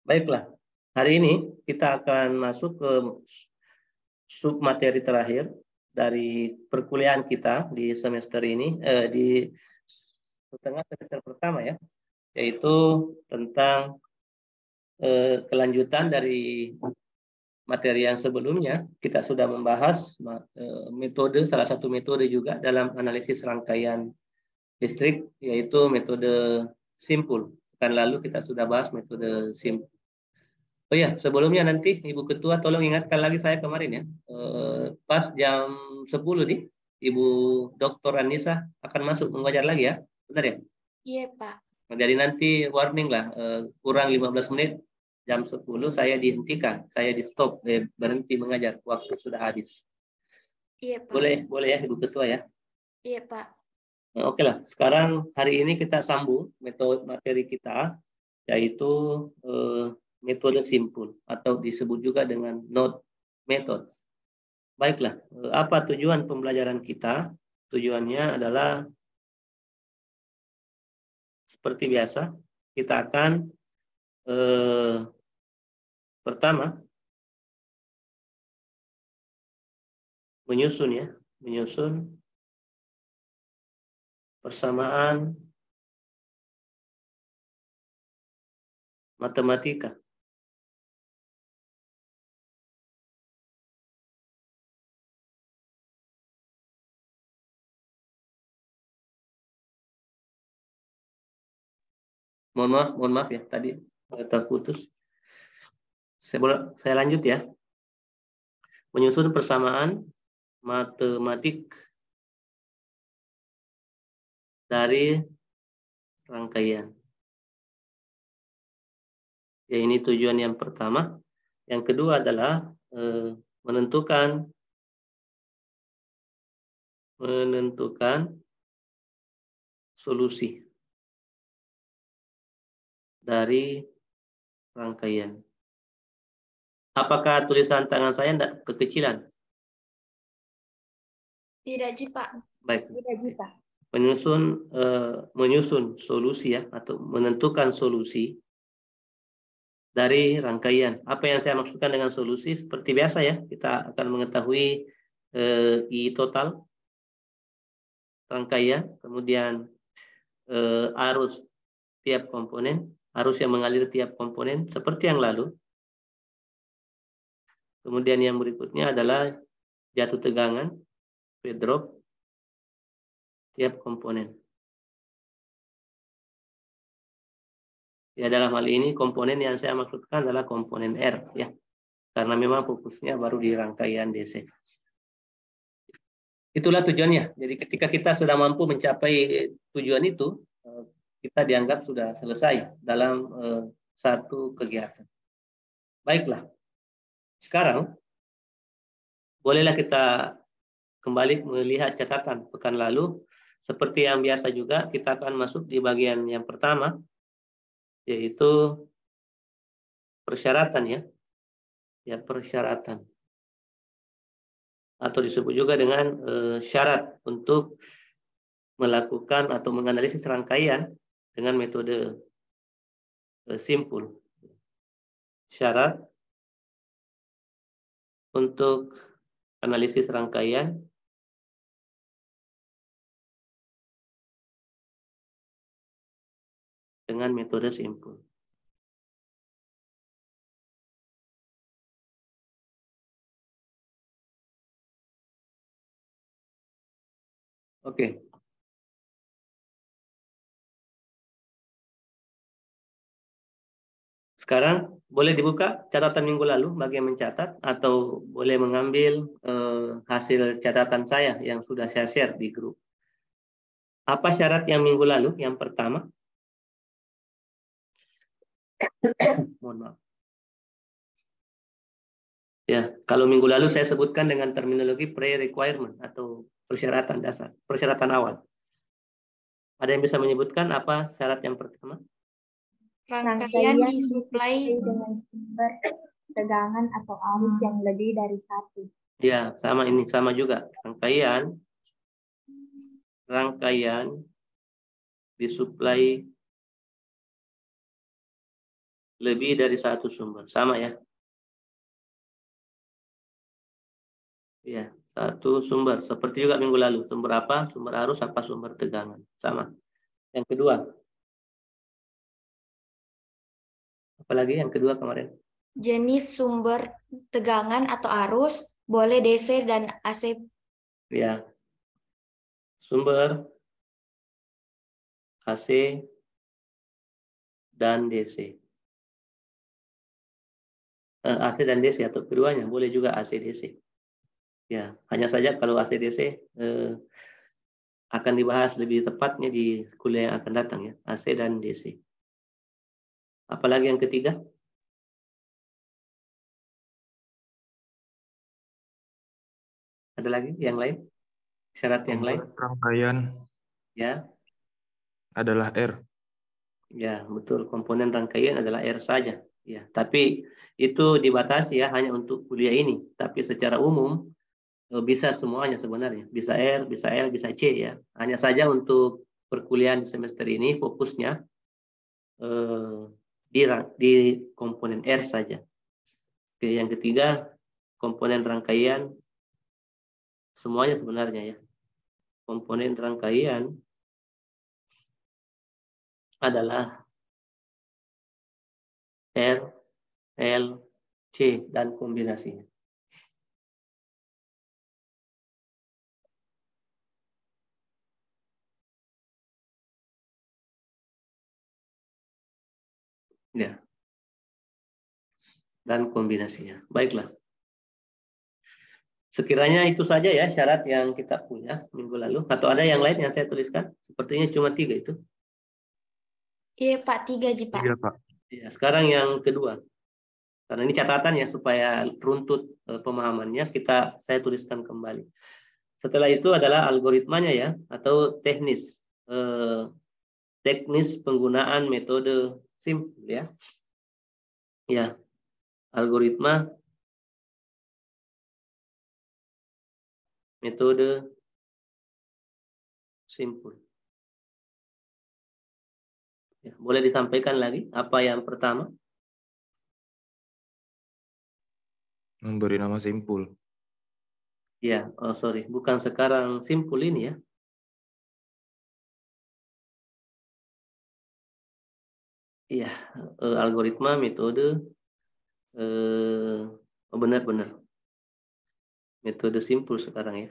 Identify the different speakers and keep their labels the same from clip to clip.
Speaker 1: Baiklah, hari ini kita akan masuk ke sub materi terakhir dari perkuliahan kita di semester ini, di setengah semester pertama ya, yaitu tentang kelanjutan dari materi yang sebelumnya. Kita sudah membahas metode, salah satu metode juga dalam analisis rangkaian listrik, yaitu metode simpul. Pekan lalu kita sudah bahas metode simpul. Oh ya, sebelumnya nanti Ibu Ketua tolong ingatkan lagi saya kemarin ya. Pas jam 10 nih, Ibu Dr. Anissa akan masuk mengajar lagi ya. Benar ya?
Speaker 2: Iya, Pak.
Speaker 1: Jadi nanti warning lah, kurang 15 menit, jam 10 saya dihentikan, saya di stop, berhenti mengajar, waktu sudah habis.
Speaker 2: Iya, Pak.
Speaker 1: Boleh ya Ibu Ketua ya?
Speaker 2: Iya, Pak.
Speaker 1: Oke lah, sekarang hari ini kita sambung metode materi kita, yaitu metode simpul atau disebut juga dengan node method. Baiklah, apa tujuan pembelajaran kita? Tujuannya adalah seperti biasa, kita akan pertama menyusun persamaan matematika. Mohon maaf ya, tadi terputus. Saya lanjut ya. Menyusun persamaan matematik dari rangkaian. Ya, ini tujuan yang pertama. Yang kedua adalah menentukan solusi dari rangkaian. Apakah tulisan tangan saya tidak kekecilan?
Speaker 2: Tidak, Ji, Pak.
Speaker 1: Baik.
Speaker 2: Tidak, Ji, Pak.
Speaker 1: Menyusun solusi ya, atau menentukan solusi dari rangkaian. Apa yang saya maksudkan dengan solusi? Seperti biasa ya, kita akan mengetahui I total rangkaian, kemudian arus tiap komponen, arus yang mengalir tiap komponen, seperti yang lalu. Kemudian yang berikutnya adalah jatuh tegangan, P drop, tiap komponen. Ya, dalam hal ini komponen yang saya maksudkan adalah komponen R ya, karena memang fokusnya baru di rangkaian DC. Itulah tujuannya. Jadi ketika kita sudah mampu mencapai tujuan itu, kita dianggap sudah selesai dalam satu kegiatan. Baiklah. Sekarang bolehlah kita kembali melihat catatan pekan lalu. Seperti yang biasa juga, kita akan masuk di bagian yang pertama, yaitu persyaratan ya. Ya, persyaratan. Atau disebut juga dengan syarat untuk melakukan atau menganalisis rangkaian dengan metode simpul. Syarat untuk analisis rangkaian dengan metode simpul. Oke. Sekarang boleh dibuka catatan minggu lalu bagi yang mencatat, atau boleh mengambil hasil catatan saya yang sudah saya share di grup. Apa syarat yang minggu lalu? Yang pertama, mohon maaf. Ya, kalau minggu lalu saya sebutkan dengan terminologi pre-requirement atau persyaratan dasar, persyaratan awal. Ada yang bisa menyebutkan apa syarat yang pertama?
Speaker 2: Rangkaian disuplai
Speaker 3: dengan sumber tegangan atau arus yang lebih dari satu.
Speaker 1: Ya, sama ini, sama juga. Rangkaian disuplai lebih dari satu sumber. Sama ya. Ya, satu sumber. Seperti juga minggu lalu. Sumber apa? Sumber arus apa? Sumber tegangan. Sama. Yang kedua. Apalagi yang kedua kemarin?
Speaker 2: Jenis sumber tegangan atau arus boleh DC dan AC.
Speaker 1: Ya. Sumber AC dan DC. AC dan DC atau keduanya, boleh juga AC DC. Ya, hanya saja kalau AC DC akan dibahas lebih tepatnya di kuliah yang akan datang ya, AC dan DC. Apalagi yang ketiga? Ada lagi yang lain? Syarat yang lain?
Speaker 4: Rangkaian
Speaker 1: Ya.
Speaker 4: adalah R.
Speaker 1: Ya, betul. Komponen rangkaian adalah R saja. Ya, tapi itu dibatasi ya hanya untuk kuliah ini. Tapi secara umum bisa semuanya sebenarnya. Bisa R, bisa L, bisa C ya. Hanya saja untuk perkuliahan di semester ini fokusnya di komponen R saja. Oke, yang ketiga komponen rangkaian semuanya sebenarnya ya. Komponen rangkaian adalah R, L, C dan kombinasinya. Ya. Dan kombinasinya. Baiklah. Sekiranya itu saja ya syarat yang kita punya minggu lalu. Atau ada yang lain yang saya tuliskan? Sepertinya cuma 3 itu.
Speaker 2: Iya Pak, 3 Ji Pak.
Speaker 4: Iya, Pak.
Speaker 1: Ya, sekarang yang kedua. Karena ini catatan ya supaya runtut pemahamannya saya tuliskan kembali. Setelah itu adalah algoritmanya ya atau teknis penggunaan metode simpul ya. Ya, algoritma metode simpul. Ya, boleh disampaikan lagi apa yang pertama?
Speaker 4: Memberi nama simpul.
Speaker 1: Ya, sorry, bukan sekarang simpul ini ya. Iya, algoritma metode benar-benar metode simpul sekarang ya.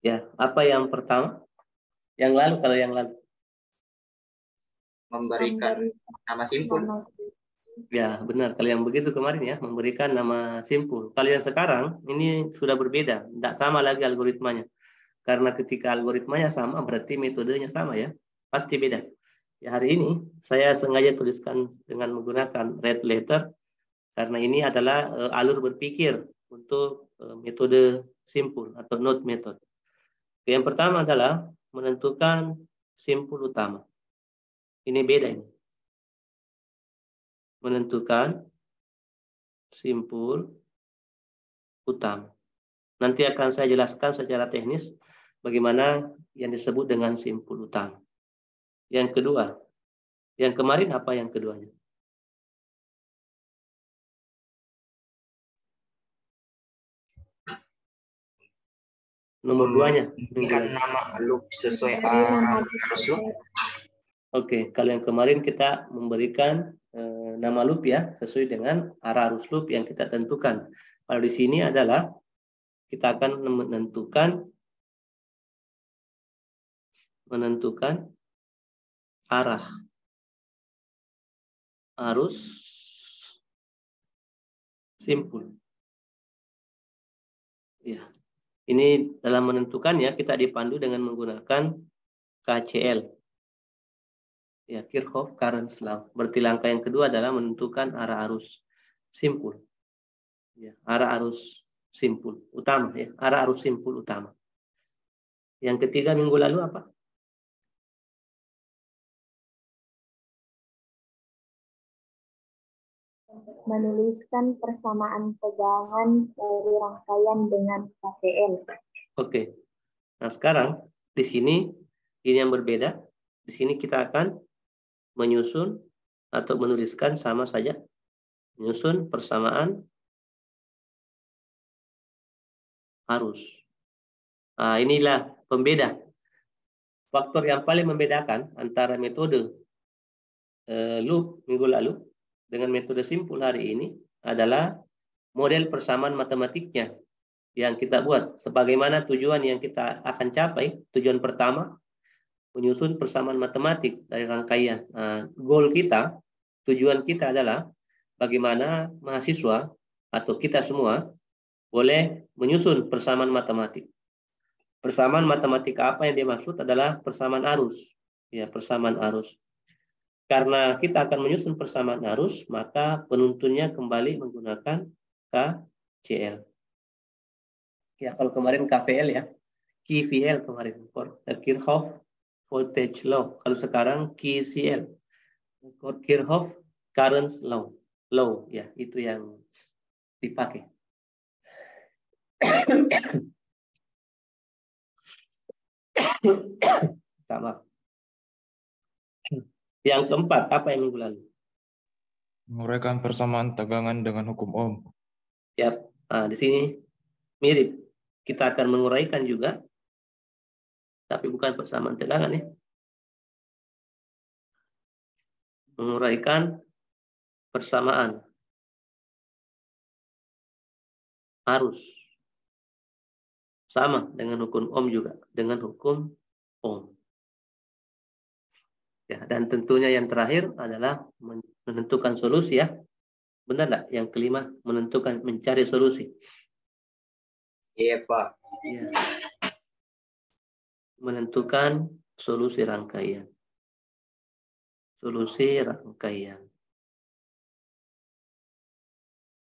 Speaker 1: Ya, apa yang pertama? Yang lalu kalau yang lalu.
Speaker 5: Memberikan nama simpul.
Speaker 1: Ya, benar. Kalau yang begitu kemarin ya, memberikan nama simpul. Kalau yang sekarang, ini sudah berbeda. Tidak sama lagi algoritmanya. Karena ketika algoritmanya sama, berarti metodenya sama ya. Pasti beda. Ya, hari ini saya sengaja tuliskan dengan menggunakan red letter. Karena ini adalah alur berpikir untuk metode simpul atau node method. Yang pertama adalah menentukan simpul utama. Ini beda ini. Menentukan simpul utama. Nanti akan saya jelaskan secara teknis bagaimana yang disebut dengan simpul utama. Yang kedua, yang kemarin apa yang keduanya? Nomor 2-nya.
Speaker 5: Memberikan nama loop sesuai arus loop.
Speaker 1: Oke, kalau yang kemarin kita memberikan nama loop ya, sesuai dengan arah arus loop yang kita tentukan. Kalau di sini adalah kita akan menentukan arah arus simpul. Ya, ini dalam menentukannya kita dipandu dengan menggunakan KCL. Ya, Kirchhoff Current Law. Berarti langkah yang kedua adalah menentukan arah arus simpul. Ya, arah arus simpul utama ya, arah arus simpul utama. Yang ketiga minggu lalu apa?
Speaker 3: Menuliskan persamaan tegangan dari rangkaian dengan KCL.
Speaker 1: Oke. Nah, sekarang di sini ini yang berbeda. Di sini kita akan menyusun atau menuliskan sama saja. Menyusun, persamaan, harus. Nah, inilah pembeda. Faktor yang paling membedakan antara metode loop minggu lalu dengan metode simpul hari ini adalah model persamaan matematiknya yang kita buat. Sebagaimana tujuan yang kita akan capai, tujuan pertama, menyusun persamaan matematik dari rangkaian. Goal kita, tujuan kita adalah bagaimana mahasiswa atau kita semua boleh menyusun persamaan matematik. Persamaan matematik apa yang dimaksud adalah persamaan arus. Ya, persamaan arus. Karena kita akan menyusun persamaan arus, maka penuntunnya kembali menggunakan KCL. Ya, kalau kemarin KVL ya, KVL kemarin, Kirchhoff Voltage Law. Kalau sekarang KCL, Kirchhoff Current Law. Ya, itu yang dipakai. Sama. Yang keempat, apa yang minggu lalu?
Speaker 4: Menguraikan persamaan tegangan dengan hukum Ohm.
Speaker 1: Ya, di sini mirip. Kita akan menguraikan juga, tapi bukan persamaan tegangan ya. Menguraikan persamaan arus. Sama dengan hukum Ohm juga, dengan hukum Ohm. Ya, dan tentunya yang terakhir adalah menentukan solusi ya. Benar nggak? Yang kelima, menentukan, mencari solusi.
Speaker 5: Iya, Pak.
Speaker 1: Ya. Menentukan solusi rangkaian. Solusi rangkaian.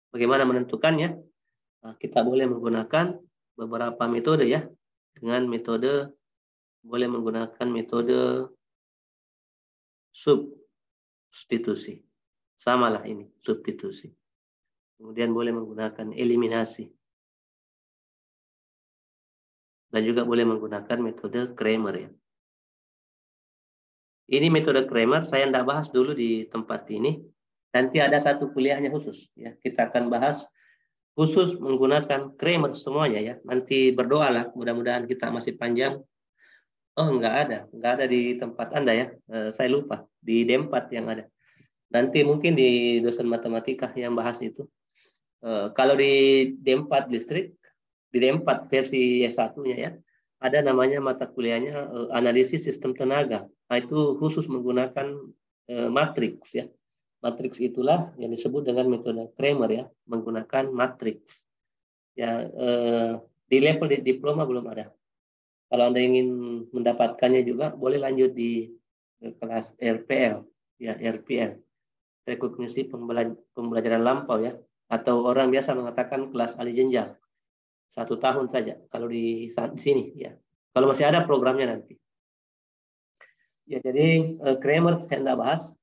Speaker 1: Bagaimana menentukannya? Nah, kita boleh menggunakan beberapa metode ya. Dengan metode, boleh menggunakan metode substitusi. Samalah ini, substitusi. Kemudian boleh menggunakan eliminasi. Dan juga boleh menggunakan metode Cramer ya. Ini metode Cramer, saya tidak bahas dulu di tempat ini. Nanti ada satu kuliahnya khusus. Ya. Kita akan bahas khusus menggunakan Cramer semuanya ya. Nanti berdoalah, mudah-mudahan kita masih panjang. Oh, enggak ada di tempat Anda ya. Saya lupa, di D4 yang ada. Nanti mungkin di dosen matematika yang bahas itu. Kalau di D4 listrik, di D4 versi S1-nya ya, ada namanya mata kuliahnya analisis sistem tenaga. Nah, itu khusus menggunakan matriks ya. Matriks itulah yang disebut dengan metode Cramer ya, menggunakan matriks. Ya, di level diploma belum ada. Kalau Anda ingin mendapatkannya juga boleh lanjut di kelas RPL ya, RPL. Rekognisi pembelajaran lampau ya, atau orang biasa mengatakan kelas ahli jenjang 1 tahun saja kalau di sini ya, kalau masih ada programnya nanti ya. Jadi Cramer saya tidak bahas,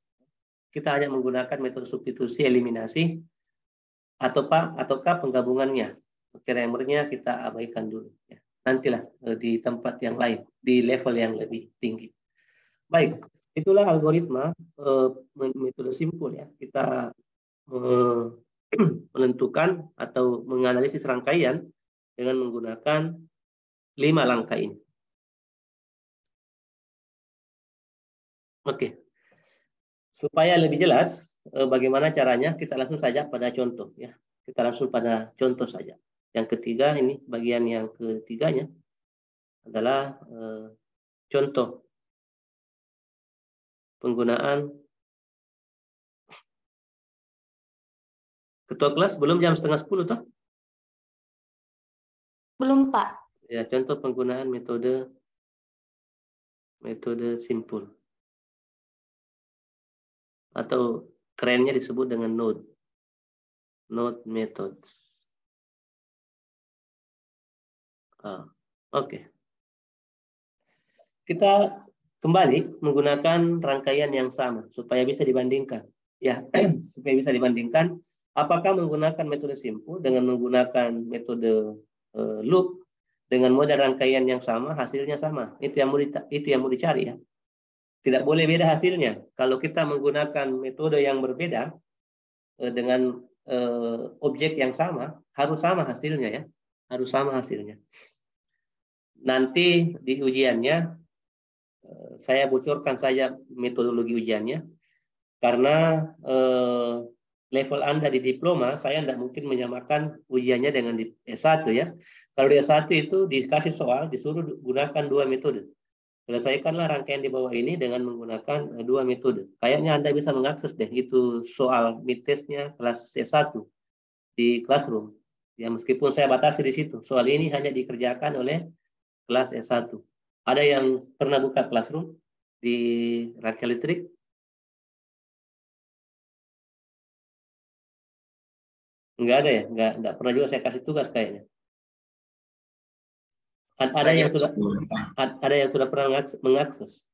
Speaker 1: kita hanya menggunakan metode substitusi eliminasi ataukah penggabungannya. Cramernya kita abaikan dulu ya, nantilah di tempat yang lain, di level yang lebih tinggi. Baik, itulah algoritma metode simpul ya. Kita menentukan atau menganalisis rangkaian dengan menggunakan 5 langkah ini. Oke. Supaya lebih jelas bagaimana caranya, kita langsung saja pada contoh ya. Kita langsung pada contoh saja. Yang ketiga ini, bagian yang ketiganya adalah contoh penggunaan. Ketua kelas belum jam 9:30 toh?
Speaker 2: Belum, Pak.
Speaker 1: Ya, contoh penggunaan metode simpul. Atau kerennya disebut dengan node methods. Oke. Kita kembali menggunakan rangkaian yang sama supaya bisa dibandingkan. Ya, supaya bisa dibandingkan apakah menggunakan metode simpul dengan menggunakan metode loop dengan model rangkaian yang sama, hasilnya sama. Itu yang mau dicari ya. Tidak boleh beda hasilnya. Kalau kita menggunakan metode yang berbeda dengan objek yang sama, harus sama hasilnya ya. Harus sama hasilnya. Nanti di ujiannya saya bocorkan saja metodologi ujiannya, karena level Anda di diploma, saya tidak mungkin menyamakan ujiannya dengan di S1 ya. Kalau di S1 itu dikasih soal, disuruh gunakan 2 metode. Selesaikanlah rangkaian di bawah ini dengan menggunakan 2 metode. Kayaknya Anda bisa mengakses deh itu soal mid testnya kelas S1 di Classroom. Ya, meskipun saya batasi di situ. Soal ini hanya dikerjakan oleh kelas S1. Ada yang pernah buka Classroom di rangkaian listrik? Enggak ada ya? Enggak pernah juga saya kasih tugas kayaknya. Ada yang sudah pernah mengakses?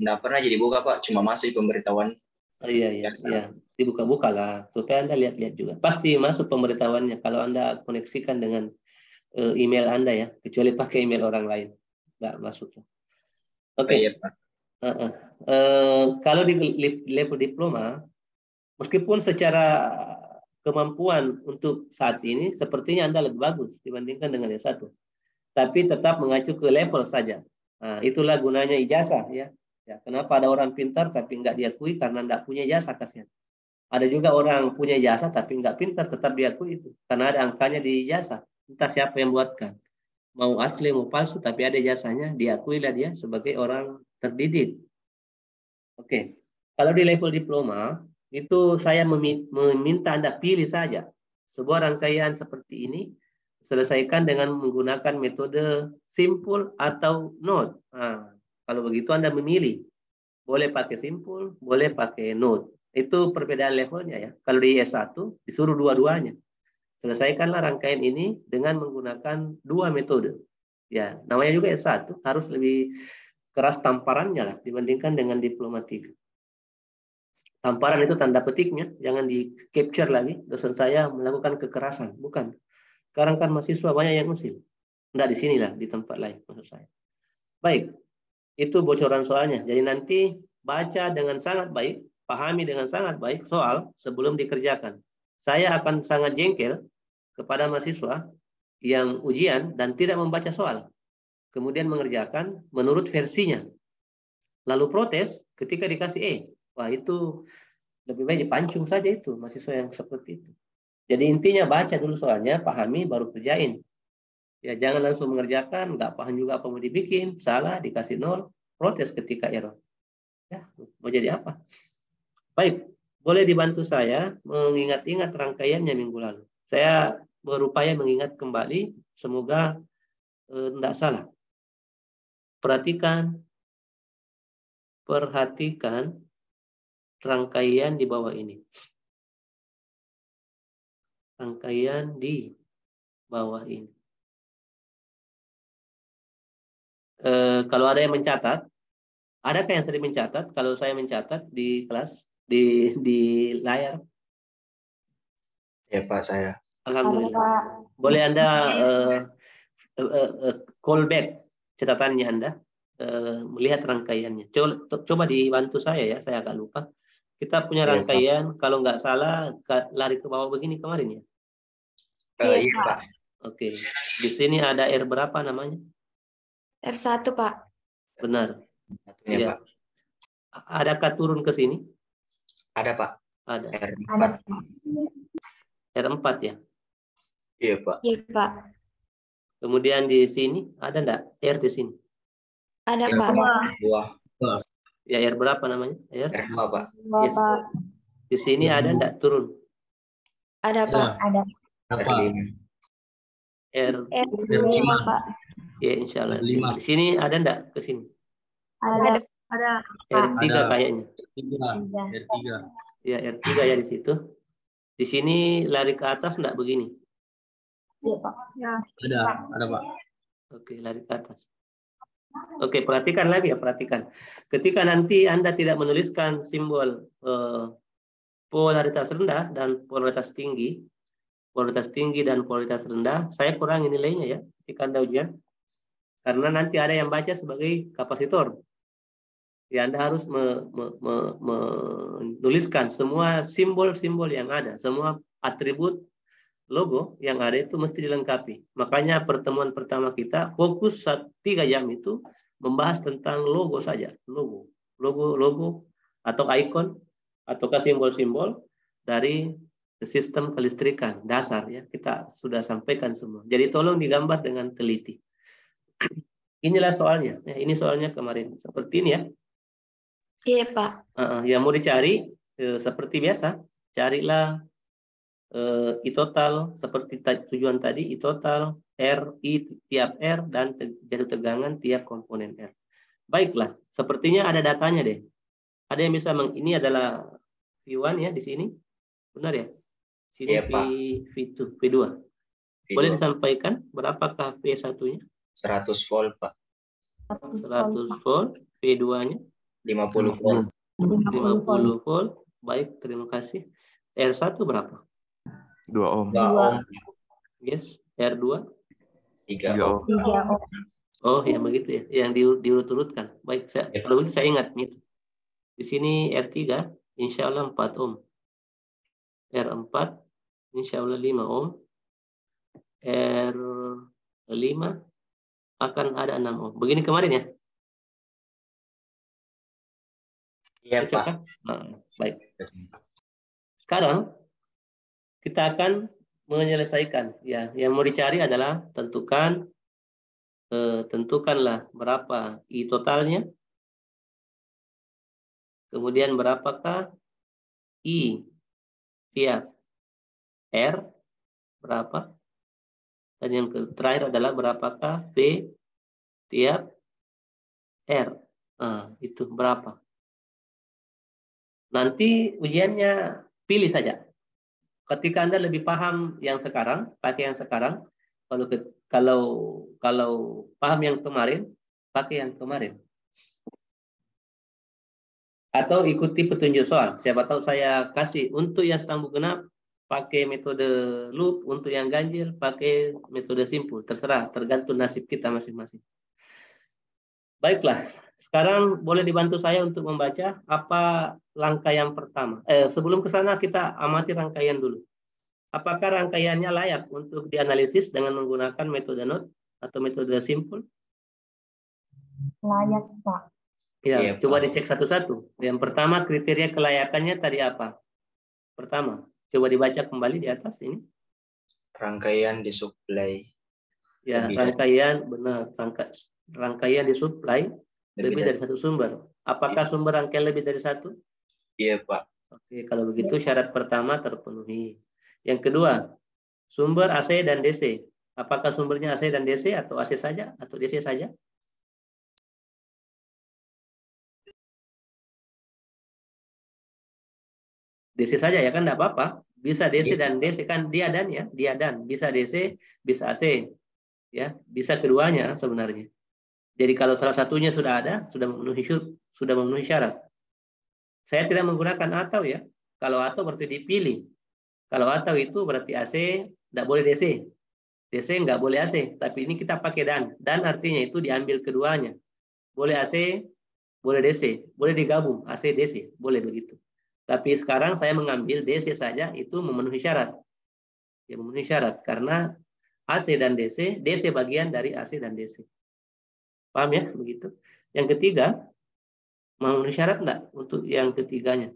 Speaker 5: Nggak pernah jadi buka Pak, cuma masuk pemberitahuan.
Speaker 1: Oh, iya. Dibuka-buka lah, supaya Anda lihat-lihat juga. Pasti masuk pemberitahuannya kalau Anda koneksikan dengan email Anda ya, kecuali pakai email orang lain. Nggak masuk. Oke.
Speaker 5: Iya, Pak.
Speaker 1: Kalau di level diploma, meskipun secara kemampuan untuk saat ini sepertinya Anda lebih bagus dibandingkan dengan yang S1. Tapi tetap mengacu ke level saja. Nah, itulah gunanya ijazah ya. Ya, kenapa ada orang pintar tapi nggak diakui karena nggak punya ijazah, kasihan. Ada juga orang punya ijazah tapi nggak pintar, tetap diakui itu karena ada angkanya di ijazah. Entah siapa yang buatkan. Mau asli mau palsu tapi ada ijazahnya, diakuilah dia sebagai orang terdidik. Oke. Kalau di level diploma itu saya meminta Anda pilih saja sebuah rangkaian seperti ini, selesaikan dengan menggunakan metode simpul atau node. Nah, kalau begitu Anda memilih, boleh pakai simpul, boleh pakai node. Itu perbedaan levelnya ya. Kalau di S1 disuruh dua-duanya. Selesaikanlah rangkaian ini dengan menggunakan 2 metode. Ya, namanya juga S1 harus lebih keras tamparannya lah dibandingkan dengan diploma 3. Tamparan itu tanda petiknya, jangan di capture lagi. Dosen saya melakukan kekerasan, bukan. Sekarang kan mahasiswa banyak yang usil. Enggak di sinilah, di tempat lain maksud saya. Baik, itu bocoran soalnya. Jadi nanti baca dengan sangat baik, pahami dengan sangat baik soal sebelum dikerjakan. Saya akan sangat jengkel kepada mahasiswa yang ujian dan tidak membaca soal, kemudian mengerjakan menurut versinya, lalu protes ketika dikasih E. Wah, itu lebih baik dipancung saja itu mahasiswa yang seperti itu. Jadi intinya baca dulu soalnya, pahami, baru kerjain. Ya, jangan langsung mengerjakan, nggak paham juga apa mau dibikin, salah, dikasih 0, protes ketika error. Ya, mau jadi apa? Baik, boleh dibantu saya mengingat-ingat rangkaiannya minggu lalu. Saya berupaya mengingat kembali, semoga tidak salah. Perhatikan rangkaian di bawah ini. Rangkaian di bawah ini. Kalau ada yang mencatat, adakah yang sering mencatat? Kalau saya mencatat di kelas, di layar.
Speaker 5: Ya Pak, saya.
Speaker 1: Alhamdulillah. Boleh Anda call back catatannya Anda, melihat rangkaiannya. Coba dibantu saya ya, saya agak lupa. Kita punya rangkaian, kalau nggak salah lari ke bawah begini kemarin ya.
Speaker 5: Iya Pak.
Speaker 1: Oke, di sini ada R berapa namanya?
Speaker 2: R1 Pak.
Speaker 1: Benar.
Speaker 5: Satunya
Speaker 1: Ya.
Speaker 5: Pak.
Speaker 1: Adakah turun ke sini?
Speaker 5: Ada Pak.
Speaker 1: Ada.
Speaker 5: R4.
Speaker 1: R4 ya.
Speaker 5: Iya Pak.
Speaker 2: Iya Pak.
Speaker 1: Kemudian di sini ada enggak R di sini?
Speaker 2: Ada
Speaker 5: R2.
Speaker 2: Pak.
Speaker 1: Ya, R berapa namanya?
Speaker 5: R2 Pak.
Speaker 1: Yes. Di sini ada enggak turun?
Speaker 2: Ada Pak. Ada.
Speaker 5: R5.
Speaker 2: R5 Pak.
Speaker 1: Ya, insya Allah. Di sini ada enggak ke sini?
Speaker 2: Ada.
Speaker 1: R3 kayaknya.
Speaker 6: R3.
Speaker 1: Ya, R3 ya di situ. Di sini lari ke atas enggak begini?
Speaker 2: Iya Pak.
Speaker 6: Ada Pak.
Speaker 1: Oke, lari ke atas. Oke, perhatikan lagi ya, perhatikan. Ketika nanti Anda tidak menuliskan simbol polaritas rendah dan polaritas tinggi dan polaritas rendah, saya kurangi nilainya ya ketika Anda ujian. Karena nanti ada yang baca sebagai kapasitor. Ya, Anda harus menuliskan semua simbol-simbol yang ada, semua atribut logo yang ada itu mesti dilengkapi. Makanya pertemuan pertama kita fokus 3 jam itu membahas tentang logo saja, logo atau ikon ataukah simbol-simbol dari sistem kelistrikan dasar ya. Kita sudah sampaikan semua. Jadi tolong digambar dengan teliti. Inilah soalnya. Ya, ini soalnya kemarin seperti ini ya.
Speaker 2: Iya, Pak.
Speaker 1: Yang mau dicari seperti biasa, carilah I total seperti tujuan tadi, I total, I tiap R, dan jatuh tegangan tiap komponen R. Baiklah, sepertinya ada datanya deh. Ada yang bisa ini adalah V1 ya di sini. Benar ya? Sini
Speaker 5: Iya, Pak.
Speaker 1: V2. Boleh disampaikan berapakah V1-nya?
Speaker 5: 100 volt, Pak.
Speaker 1: 100 volt, V2-nya?
Speaker 5: 50 volt.
Speaker 1: 50 volt. Baik, terima kasih. R1 berapa?
Speaker 4: 2 ohm.
Speaker 5: 2 ohm.
Speaker 1: Yes. R2?
Speaker 5: 3
Speaker 4: 3
Speaker 5: ohm.
Speaker 4: ohm.
Speaker 3: 3 ohm.
Speaker 1: Oh, yang begitu ya. Yang diurut-urutkan. Baik, kalau begitu saya ingat gitu. Di sini R3, insya Allah 4 ohm. R4, insya Allah 5 ohm. R5 akan ada 6 ohm. Begini kemarin ya?
Speaker 5: Iya,
Speaker 1: Cocok,
Speaker 5: Pak.
Speaker 1: kan? Nah, baik. Sekarang kita akan menyelesaikan. Ya, yang mau dicari adalah tentukanlah berapa I totalnya. Kemudian berapakah I tiap R berapa? Dan yang terakhir adalah berapakah V tiap R. Nah, itu berapa? Nanti ujiannya pilih saja. Ketika Anda lebih paham yang sekarang, pakai yang sekarang. Kalau paham yang kemarin, pakai yang kemarin. Atau ikuti petunjuk soal. Siapa tahu saya kasih untuk yang stambuk genap pakai metode loop, untuk yang ganjil pakai metode simpul. Terserah, tergantung nasib kita masing-masing. Baiklah, sekarang boleh dibantu saya untuk membaca apa langkah yang pertama. Sebelum ke sana kita amati rangkaian dulu. Apakah rangkaiannya layak untuk dianalisis dengan menggunakan metode NOT atau metode simpul?
Speaker 3: Layak, Pak.
Speaker 1: Ya,
Speaker 5: Iya,
Speaker 1: coba
Speaker 5: Pak.
Speaker 1: dicek satu-satu. Yang pertama, kriteria kelayakannya tadi apa? Pertama, coba dibaca kembali di atas ini.
Speaker 5: Rangkaian disuplai.
Speaker 1: Ya,
Speaker 5: Lebih
Speaker 1: rangkaian benar, rangkaian disuplai lebih dari satu sumber. Apakah sumber rangkaian lebih dari satu?
Speaker 5: Iya, Pak.
Speaker 1: Oke, kalau begitu syarat pertama terpenuhi. Yang kedua, sumber AC dan DC. Apakah sumbernya AC dan DC atau AC saja atau DC saja? DC saja ya kan, enggak apa-apa. Bisa DC dan DC kan dia dan ya, dia dan bisa DC, bisa AC. Ya, bisa keduanya sebenarnya. Jadi kalau salah satunya sudah ada, sudah memenuhi syarat. Saya tidak menggunakan atau ya. Kalau atau berarti dipilih. Kalau atau itu berarti AC, enggak boleh DC. DC enggak boleh AC, tapi ini kita pakai dan. Dan artinya itu diambil keduanya. Boleh AC, boleh DC, boleh digabung AC DC, boleh begitu. Tapi sekarang saya mengambil DC saja, itu memenuhi syarat. Ya, memenuhi syarat karena AC dan DC, DC bagian dari AC dan DC. Paham ya begitu? Yang ketiga, memenuhi syarat enggak untuk yang ketiganya?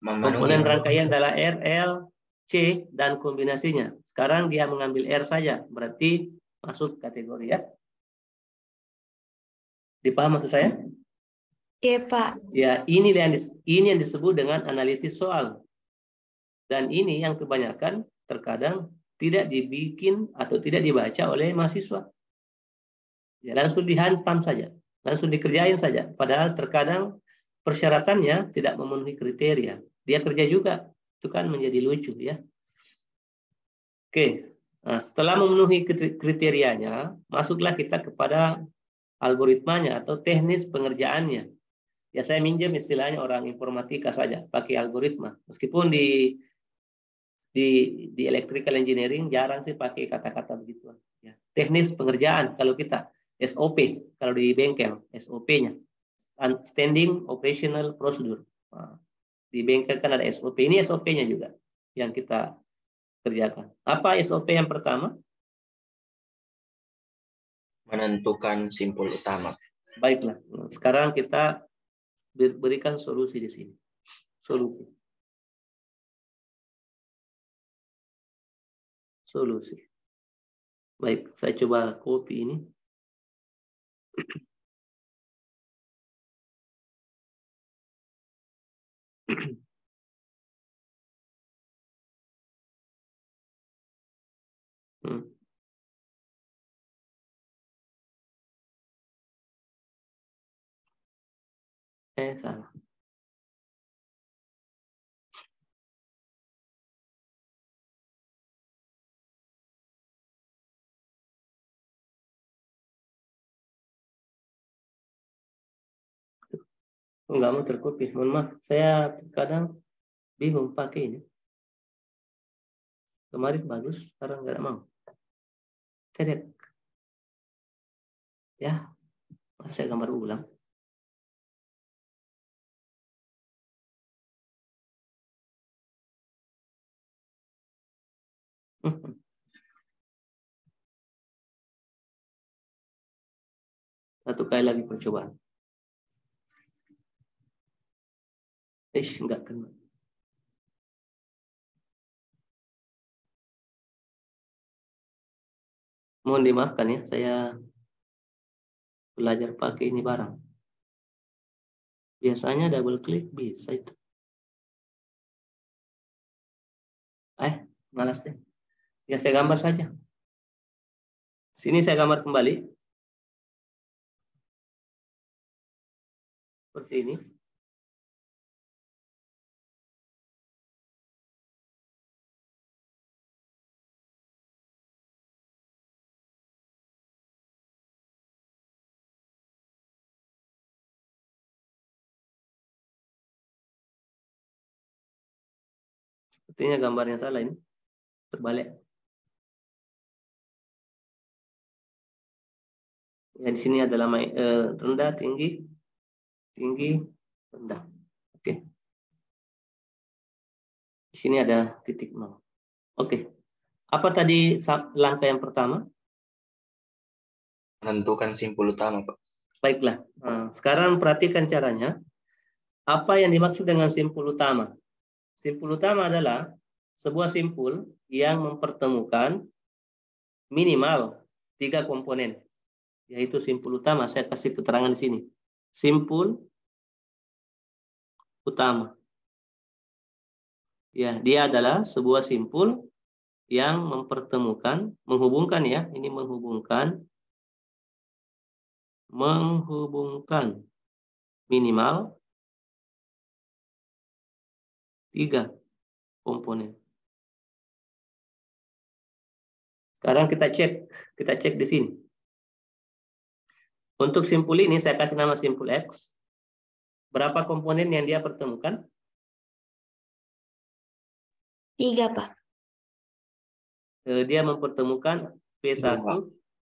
Speaker 1: Komponen rangkaian adalah R, L, C, dan kombinasinya. Sekarang dia mengambil R saja, berarti masuk kategori ya. Dipaham maksud saya?
Speaker 2: Iya, Pak.
Speaker 1: Ya, ini yang disebut dengan analisis soal. Dan ini yang kebanyakan terkadang tidak dibikin atau tidak dibaca oleh mahasiswa. Ya, langsung dihantam saja, langsung dikerjain saja. Padahal terkadang persyaratannya tidak memenuhi kriteria. Dia kerja juga, itu kan menjadi lucu ya. Oke, nah, setelah memenuhi kriterianya, masuklah kita kepada algoritmanya atau teknis pengerjaannya. Ya saya minjem istilahnya orang informatika saja, pakai algoritma. Meskipun di electrical engineering jarang sih pakai kata-kata begitu. Ya, teknis pengerjaan kalau kita SOP, kalau di bengkel SOP-nya, Standing Operational Procedure. Nah, di bengkel kan ada SOP, ini SOP-nya juga yang kita kerjakan. Apa SOP yang pertama?
Speaker 5: Menentukan simpul utama.
Speaker 1: Baiklah, sekarang kita berikan solusi di sini. Solusi. Solusi. Baik, saya coba copy ini. Salah. Enggak mau tercopy. Mohon maaf, saya kadang bingung pakai ini. Kemarin bagus, sekarang enggak mau. Cedek. Ya, masa saya gambar ulang. Satu kali lagi percobaan. Enggak kena. Mohon dimaafkan ya, saya belajar pakai ini barang. Biasanya double klik bisa itu. Malas deh. Ya saya gambar saja. Sini saya gambar kembali. Seperti ini. Sepertinya gambarnya salah ini. Terbalik. Ya, di sini adalah rendah, tinggi, tinggi, rendah. Oke. Di sini ada titik 0. Oke. Apa tadi langkah yang pertama?
Speaker 5: Menentukan simpul utama, Pak.
Speaker 1: Baiklah. Nah, sekarang perhatikan caranya. Apa yang dimaksud dengan simpul utama? Simpul utama adalah sebuah simpul yang mempertemukan minimal 3 komponen, yaitu simpul utama. Saya kasih keterangan di sini. Simpul utama. Ya, dia adalah sebuah simpul yang menghubungkan ya, ini menghubungkan minimal 3 komponen. Sekarang kita cek di sini. Untuk simpul ini saya kasih nama simpul X. Berapa komponen yang dia pertemukan?
Speaker 2: 3, Pak.
Speaker 1: Dia mempertemukan P1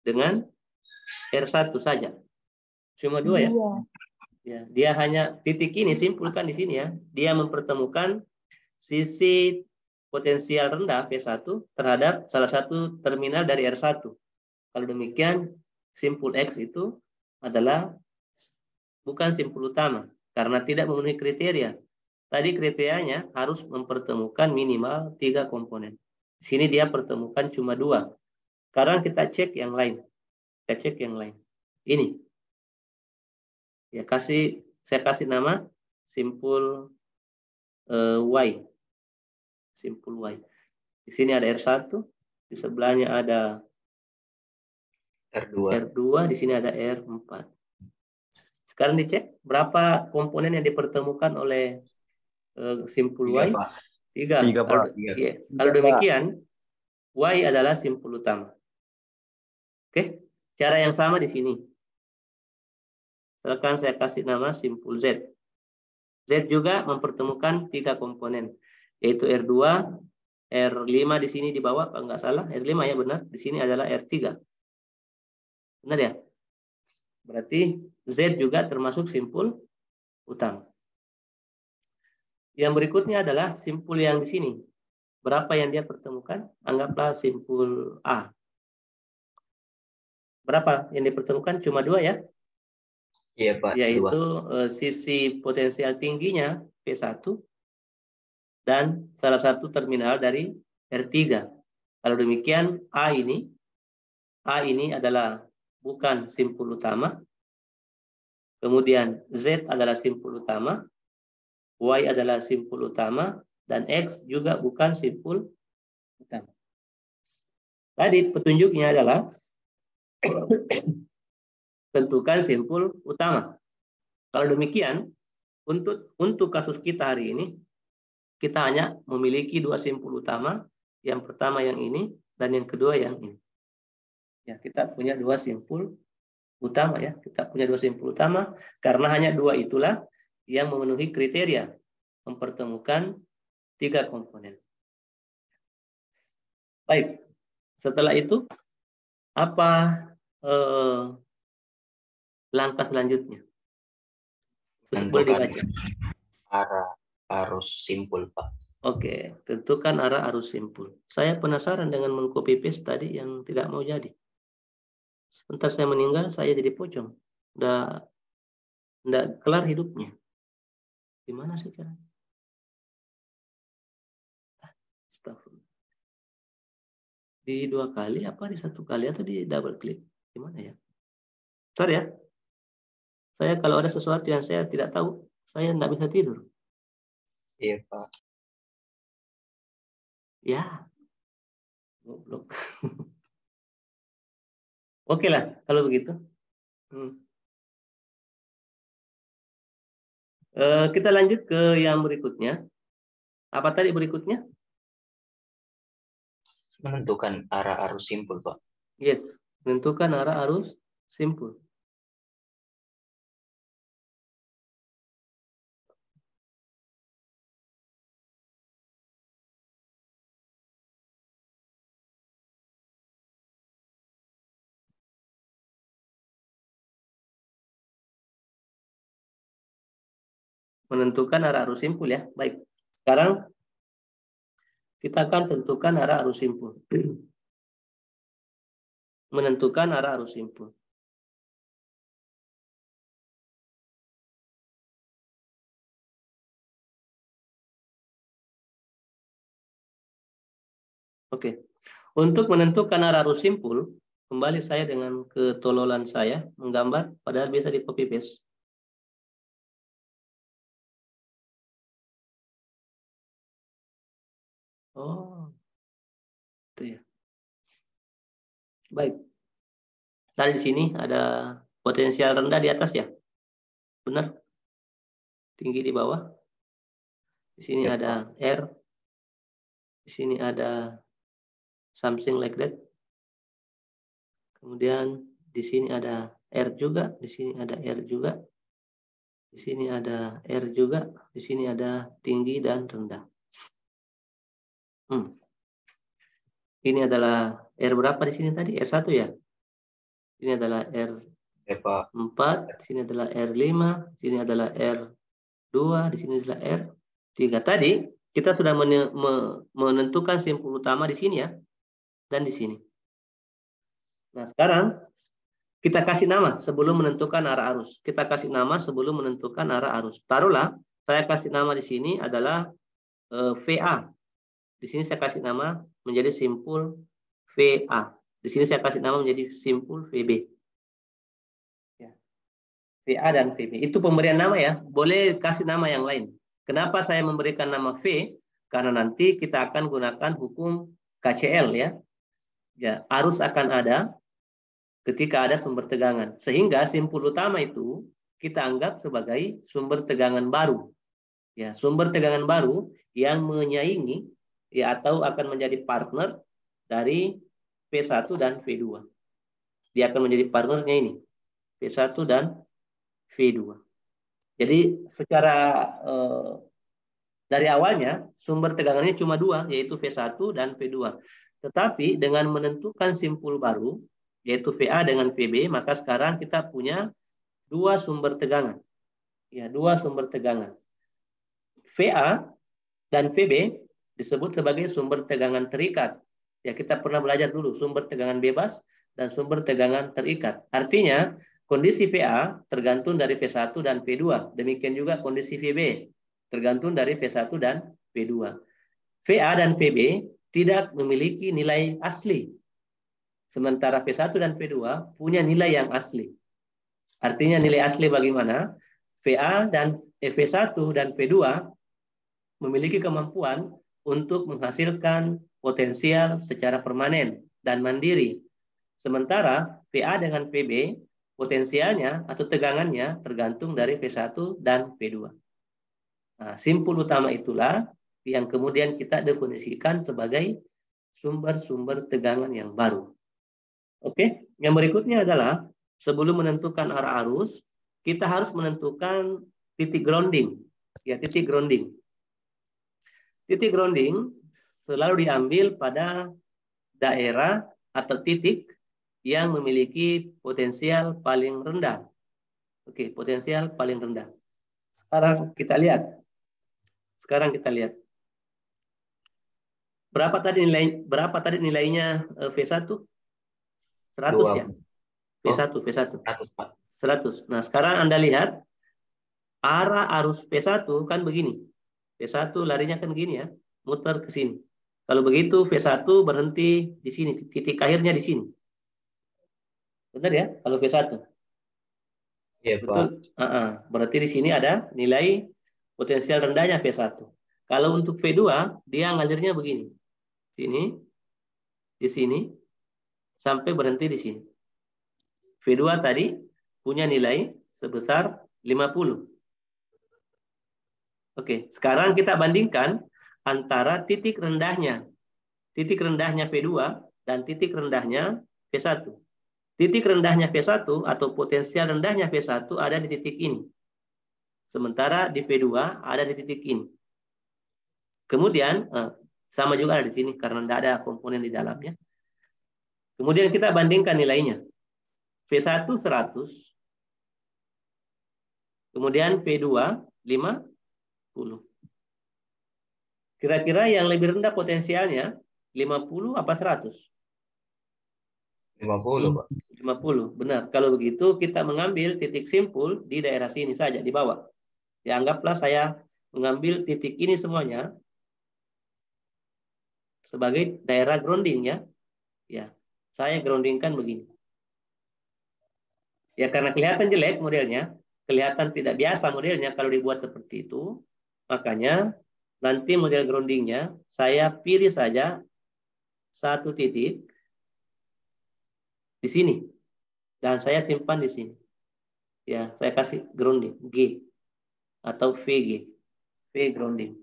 Speaker 1: dengan R1 saja. Cuma 2 ya? Ya, dia hanya titik ini, simpulkan di sini ya. Dia mempertemukan sisi potensial rendah P1 terhadap salah satu terminal dari R1. Kalau demikian, simpul X itu adalah bukan simpul utama karena tidak memenuhi kriteria. Tadi kriterianya harus mempertemukan minimal 3 komponen. Di sini dia pertemukan cuma 2. Sekarang kita cek yang lain. Kita cek yang lain. Ini. Ya, saya kasih nama simpul Y. Simpul Y. Di sini ada R1, di sebelahnya ada R2, di sini ada R4. Sekarang dicek berapa komponen yang dipertemukan oleh simpul Y? 3. Kalau demikian, Y adalah simpul utama. Oke, cara yang sama di sini. Misalkan saya kasih nama simpul Z. Z juga mempertemukan 3 komponen, yaitu R2, R5 di sini di bawah, kalau nggak salah, R5 ya benar, di sini adalah R3. Benar ya? Berarti Z juga termasuk simpul utama. Yang berikutnya adalah simpul yang di sini. Berapa yang dia pertemukan? Anggaplah simpul A. Berapa yang dipertemukan? Cuma 2 ya?
Speaker 5: Iya Pak,
Speaker 1: Yaitu
Speaker 5: 2.
Speaker 1: sisi potensial tingginya P1 dan salah satu terminal dari R3. Kalau demikian A ini adalah bukan simpul utama. Kemudian Z adalah simpul utama, Y adalah simpul utama, dan X juga bukan simpul utama. Tadi petunjuknya adalah tentukan simpul utama. Kalau demikian, untuk kasus kita hari ini, kita hanya memiliki 2 simpul utama. Yang pertama yang ini, dan yang kedua yang ini. Ya, kita punya 2 simpul utama ya. Kita punya 2 simpul utama karena hanya 2 itulah yang memenuhi kriteria mempertemukan 3 komponen. Baik. Setelah itu apa langkah selanjutnya? Boleh dibaca.
Speaker 5: Arah arus simpul, Pak.
Speaker 1: Oke, tentukan arah arus simpul. Saya penasaran dengan mengcopy paste tadi yang tidak mau jadi. Sebentar saya meninggal, saya jadi pocong. Nggak kelar hidupnya. Gimana sih caranya? Astagfirullah. Di 2 kali apa di 1 kali atau di double klik? Gimana ya? Sorry ya. Saya kalau ada sesuatu yang saya tidak tahu, saya nggak bisa tidur.
Speaker 5: Iya Pak.
Speaker 1: Ya. Goblok. Oke lah kalau begitu. Kita lanjut ke yang berikutnya. Apa tadi berikutnya?
Speaker 5: Menentukan arah arus simpul, Pak.
Speaker 1: Yes, menentukan arah arus simpul. Menentukan arah arus simpul ya. Baik. Sekarang kita akan tentukan arah arus simpul. Menentukan arah arus simpul. Oke. Untuk menentukan arah arus simpul, kembali saya dengan ketololan saya menggambar, padahal bisa di copy paste. Oh, itu ya. Baik. Tadi di sini ada potensial rendah di atas ya, benar? Tinggi di bawah. Di sini
Speaker 5: Ya,
Speaker 1: ada R. Di sini ada something like that. Kemudian di sini ada R juga, di sini ada R juga. Di sini ada R juga, di sini ada tinggi dan rendah. Ini adalah R berapa di sini tadi? R1 ya? Ini adalah R4, di sini adalah R5, di sini adalah R2, di sini adalah R3. Tadi kita sudah menentukan simpul utama di sini ya, dan di sini. Nah, sekarang kita kasih nama sebelum menentukan arah arus. Kita kasih nama sebelum menentukan arah arus. Taruhlah saya kasih nama di sini adalah VA. Di sini saya kasih nama menjadi simpul VA. Di sini saya kasih nama menjadi simpul VB. Ya. VA dan VB. Itu pemberian nama ya. Boleh kasih nama yang lain. Kenapa saya memberikan nama V? Karena nanti kita akan gunakan hukum KCL ya. Ya, arus akan ada ketika ada sumber tegangan. Sehingga simpul utama itu kita anggap sebagai sumber tegangan baru. Ya, sumber tegangan baru yang menyaingi ya atau akan menjadi partner dari P1 dan V2. Dia akan menjadi partnernya ini, P1 dan V2. Jadi secara dari awalnya sumber tegangannya cuma 2, yaitu V1 dan V2. Tetapi dengan menentukan simpul baru, yaitu VA dengan VB, maka sekarang kita punya dua sumber tegangan. Ya, dua sumber tegangan. VA dan VB disebut sebagai sumber tegangan terikat. Ya, kita pernah belajar dulu sumber tegangan bebas dan sumber tegangan terikat. Artinya, kondisi VA tergantung dari V1 dan V2. Demikian juga kondisi VB tergantung dari V1 dan V2. VA dan VB tidak memiliki nilai asli. Sementara V1 dan V2 punya nilai yang asli. Artinya nilai asli bagaimana? VA dan V1 dan V2 memiliki kemampuan untuk menghasilkan potensial secara permanen dan mandiri. Sementara VA dengan VB potensialnya atau tegangannya tergantung dari V1 dan V2. Nah, simpul utama itulah yang kemudian kita definisikan sebagai sumber-sumber tegangan yang baru. Oke, yang berikutnya adalah sebelum menentukan arah arus, kita harus menentukan titik grounding. Ya, titik grounding. Titik grounding selalu diambil pada daerah atau titik yang memiliki potensial paling rendah. Oke, potensial paling rendah. Sekarang kita lihat. Berapa tadi nilainya V1? 100 ya? V1. 100. Nah, sekarang Anda lihat arah arus V1 kan begini. V1 larinya kan begini ya, muter ke sini. Kalau begitu V1 berhenti di sini, titik akhirnya di sini. Benar ya? Kalau V1.
Speaker 5: Iya,
Speaker 1: Betul. Berarti di sini ada nilai potensial rendahnya V1. Kalau untuk V2 dia ngalirnya begini. Sini, di sini, sampai berhenti di sini. V2 tadi punya nilai sebesar 50. Oke, sekarang kita bandingkan antara titik rendahnya V2 dan titik rendahnya V1. Titik rendahnya V1 atau potensial rendahnya V1 ada di titik ini. Sementara di V2 ada di titik ini. Kemudian, sama juga ada di sini karena tidak ada komponen di dalamnya. Kemudian kita bandingkan nilainya. V1 100, kemudian V2 50. Kira-kira yang lebih rendah potensialnya 50 apa 100?
Speaker 5: 50, Pak.
Speaker 1: 50, benar. Kalau begitu kita mengambil titik simpul di daerah sini saja, di bawah. Ya, anggaplah saya mengambil titik ini semuanya sebagai daerah grounding ya. Ya, saya groundingkan begini. Ya, karena kelihatan jelek modelnya, kelihatan tidak biasa modelnya kalau dibuat seperti itu, makanya nanti model groundingnya saya pilih saja satu titik di sini dan saya simpan di sini. Ya, saya kasih grounding G atau VG, V grounding.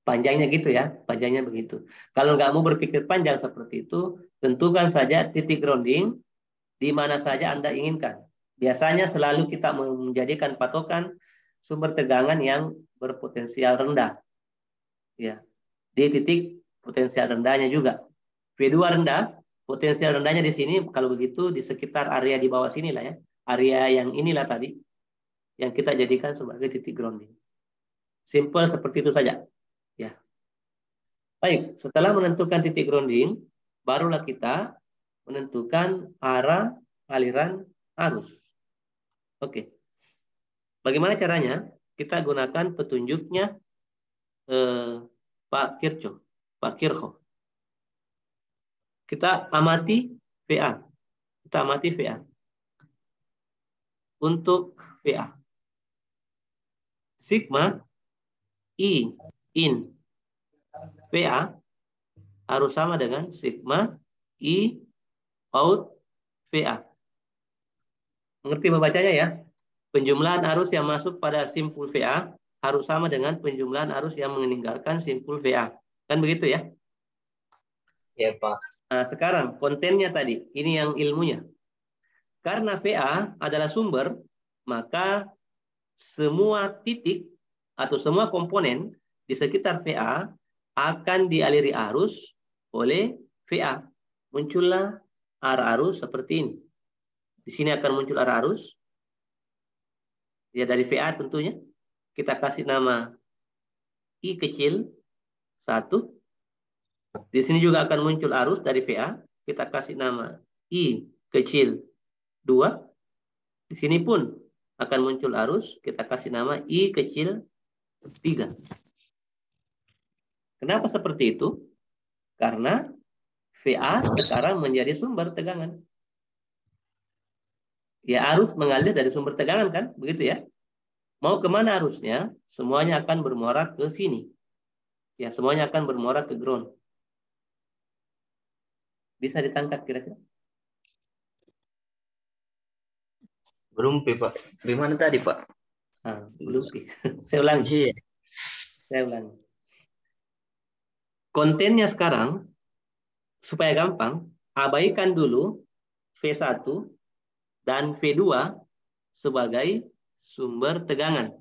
Speaker 1: Panjangnya gitu ya, panjangnya begitu. Kalau nggak mau berpikir panjang seperti itu, tentukan saja titik grounding di mana saja Anda inginkan. Biasanya selalu kita menjadikan patokan sumber tegangan yang berpotensial rendah. Ya, di titik potensial rendahnya juga. V2 rendah, potensial rendahnya di sini, kalau begitu di sekitar area di bawah sini lah ya. Area yang inilah tadi, yang kita jadikan sebagai titik grounding. Simple seperti itu saja. Ya. Baik, setelah menentukan titik grounding, barulah kita menentukan arah aliran arus. Oke. Bagaimana caranya? Kita gunakan petunjuknya Pak Kirchhoff. Kita amati VA. Untuk VA. Sigma I in VA harus sama dengan sigma I out VA. Mengerti membacanya ya? Penjumlahan arus yang masuk pada simpul VA harus sama dengan penjumlahan arus yang meninggalkan simpul VA. Kan begitu ya?
Speaker 5: Ya, Pak.
Speaker 1: Nah, sekarang kontennya tadi, ini yang ilmunya. Karena VA adalah sumber, maka semua titik atau semua komponen di sekitar VA akan dialiri arus oleh VA. muncullah arah arus seperti ini. Di sini akan muncul arah arus. Ya dari VA tentunya. Kita kasih nama I kecil 1. Di sini juga akan muncul arus dari VA. Kita kasih nama I kecil 2. Di sini pun akan muncul arus. Kita kasih nama I kecil 3. Kenapa seperti itu? Karena VA sekarang menjadi sumber tegangan. Ya arus mengalir dari sumber tegangan kan? Begitu ya. Mau kemana arusnya? Semuanya akan bermuara ke sini. Ya semuanya akan bermuara ke ground. Bisa ditangkap kira-kira?
Speaker 5: Belum, Pak. Gimana tadi, Pak?
Speaker 1: Belum. Saya ulangi.
Speaker 5: Iya.
Speaker 1: Saya ulangi. Kontennya sekarang, supaya gampang, abaikan dulu V1 dan V2 sebagai sumber tegangan.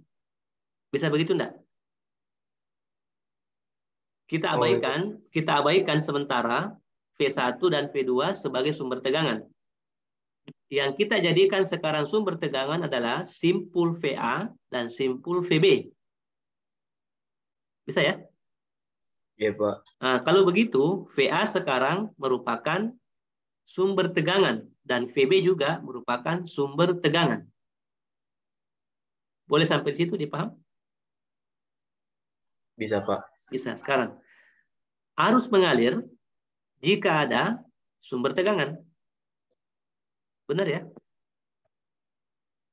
Speaker 1: Bisa begitu enggak? Kita abaikan sementara V1 dan V2 sebagai sumber tegangan. Yang kita jadikan sekarang sumber tegangan adalah simpul VA dan simpul VB. Bisa ya?
Speaker 5: Iya, Pak.
Speaker 1: Nah, kalau begitu, VA sekarang merupakan sumber tegangan dan VB juga merupakan sumber tegangan. Boleh sampai di situ dipaham?
Speaker 5: Bisa, Pak.
Speaker 1: Bisa. Sekarang, arus mengalir jika ada sumber tegangan. Benar ya?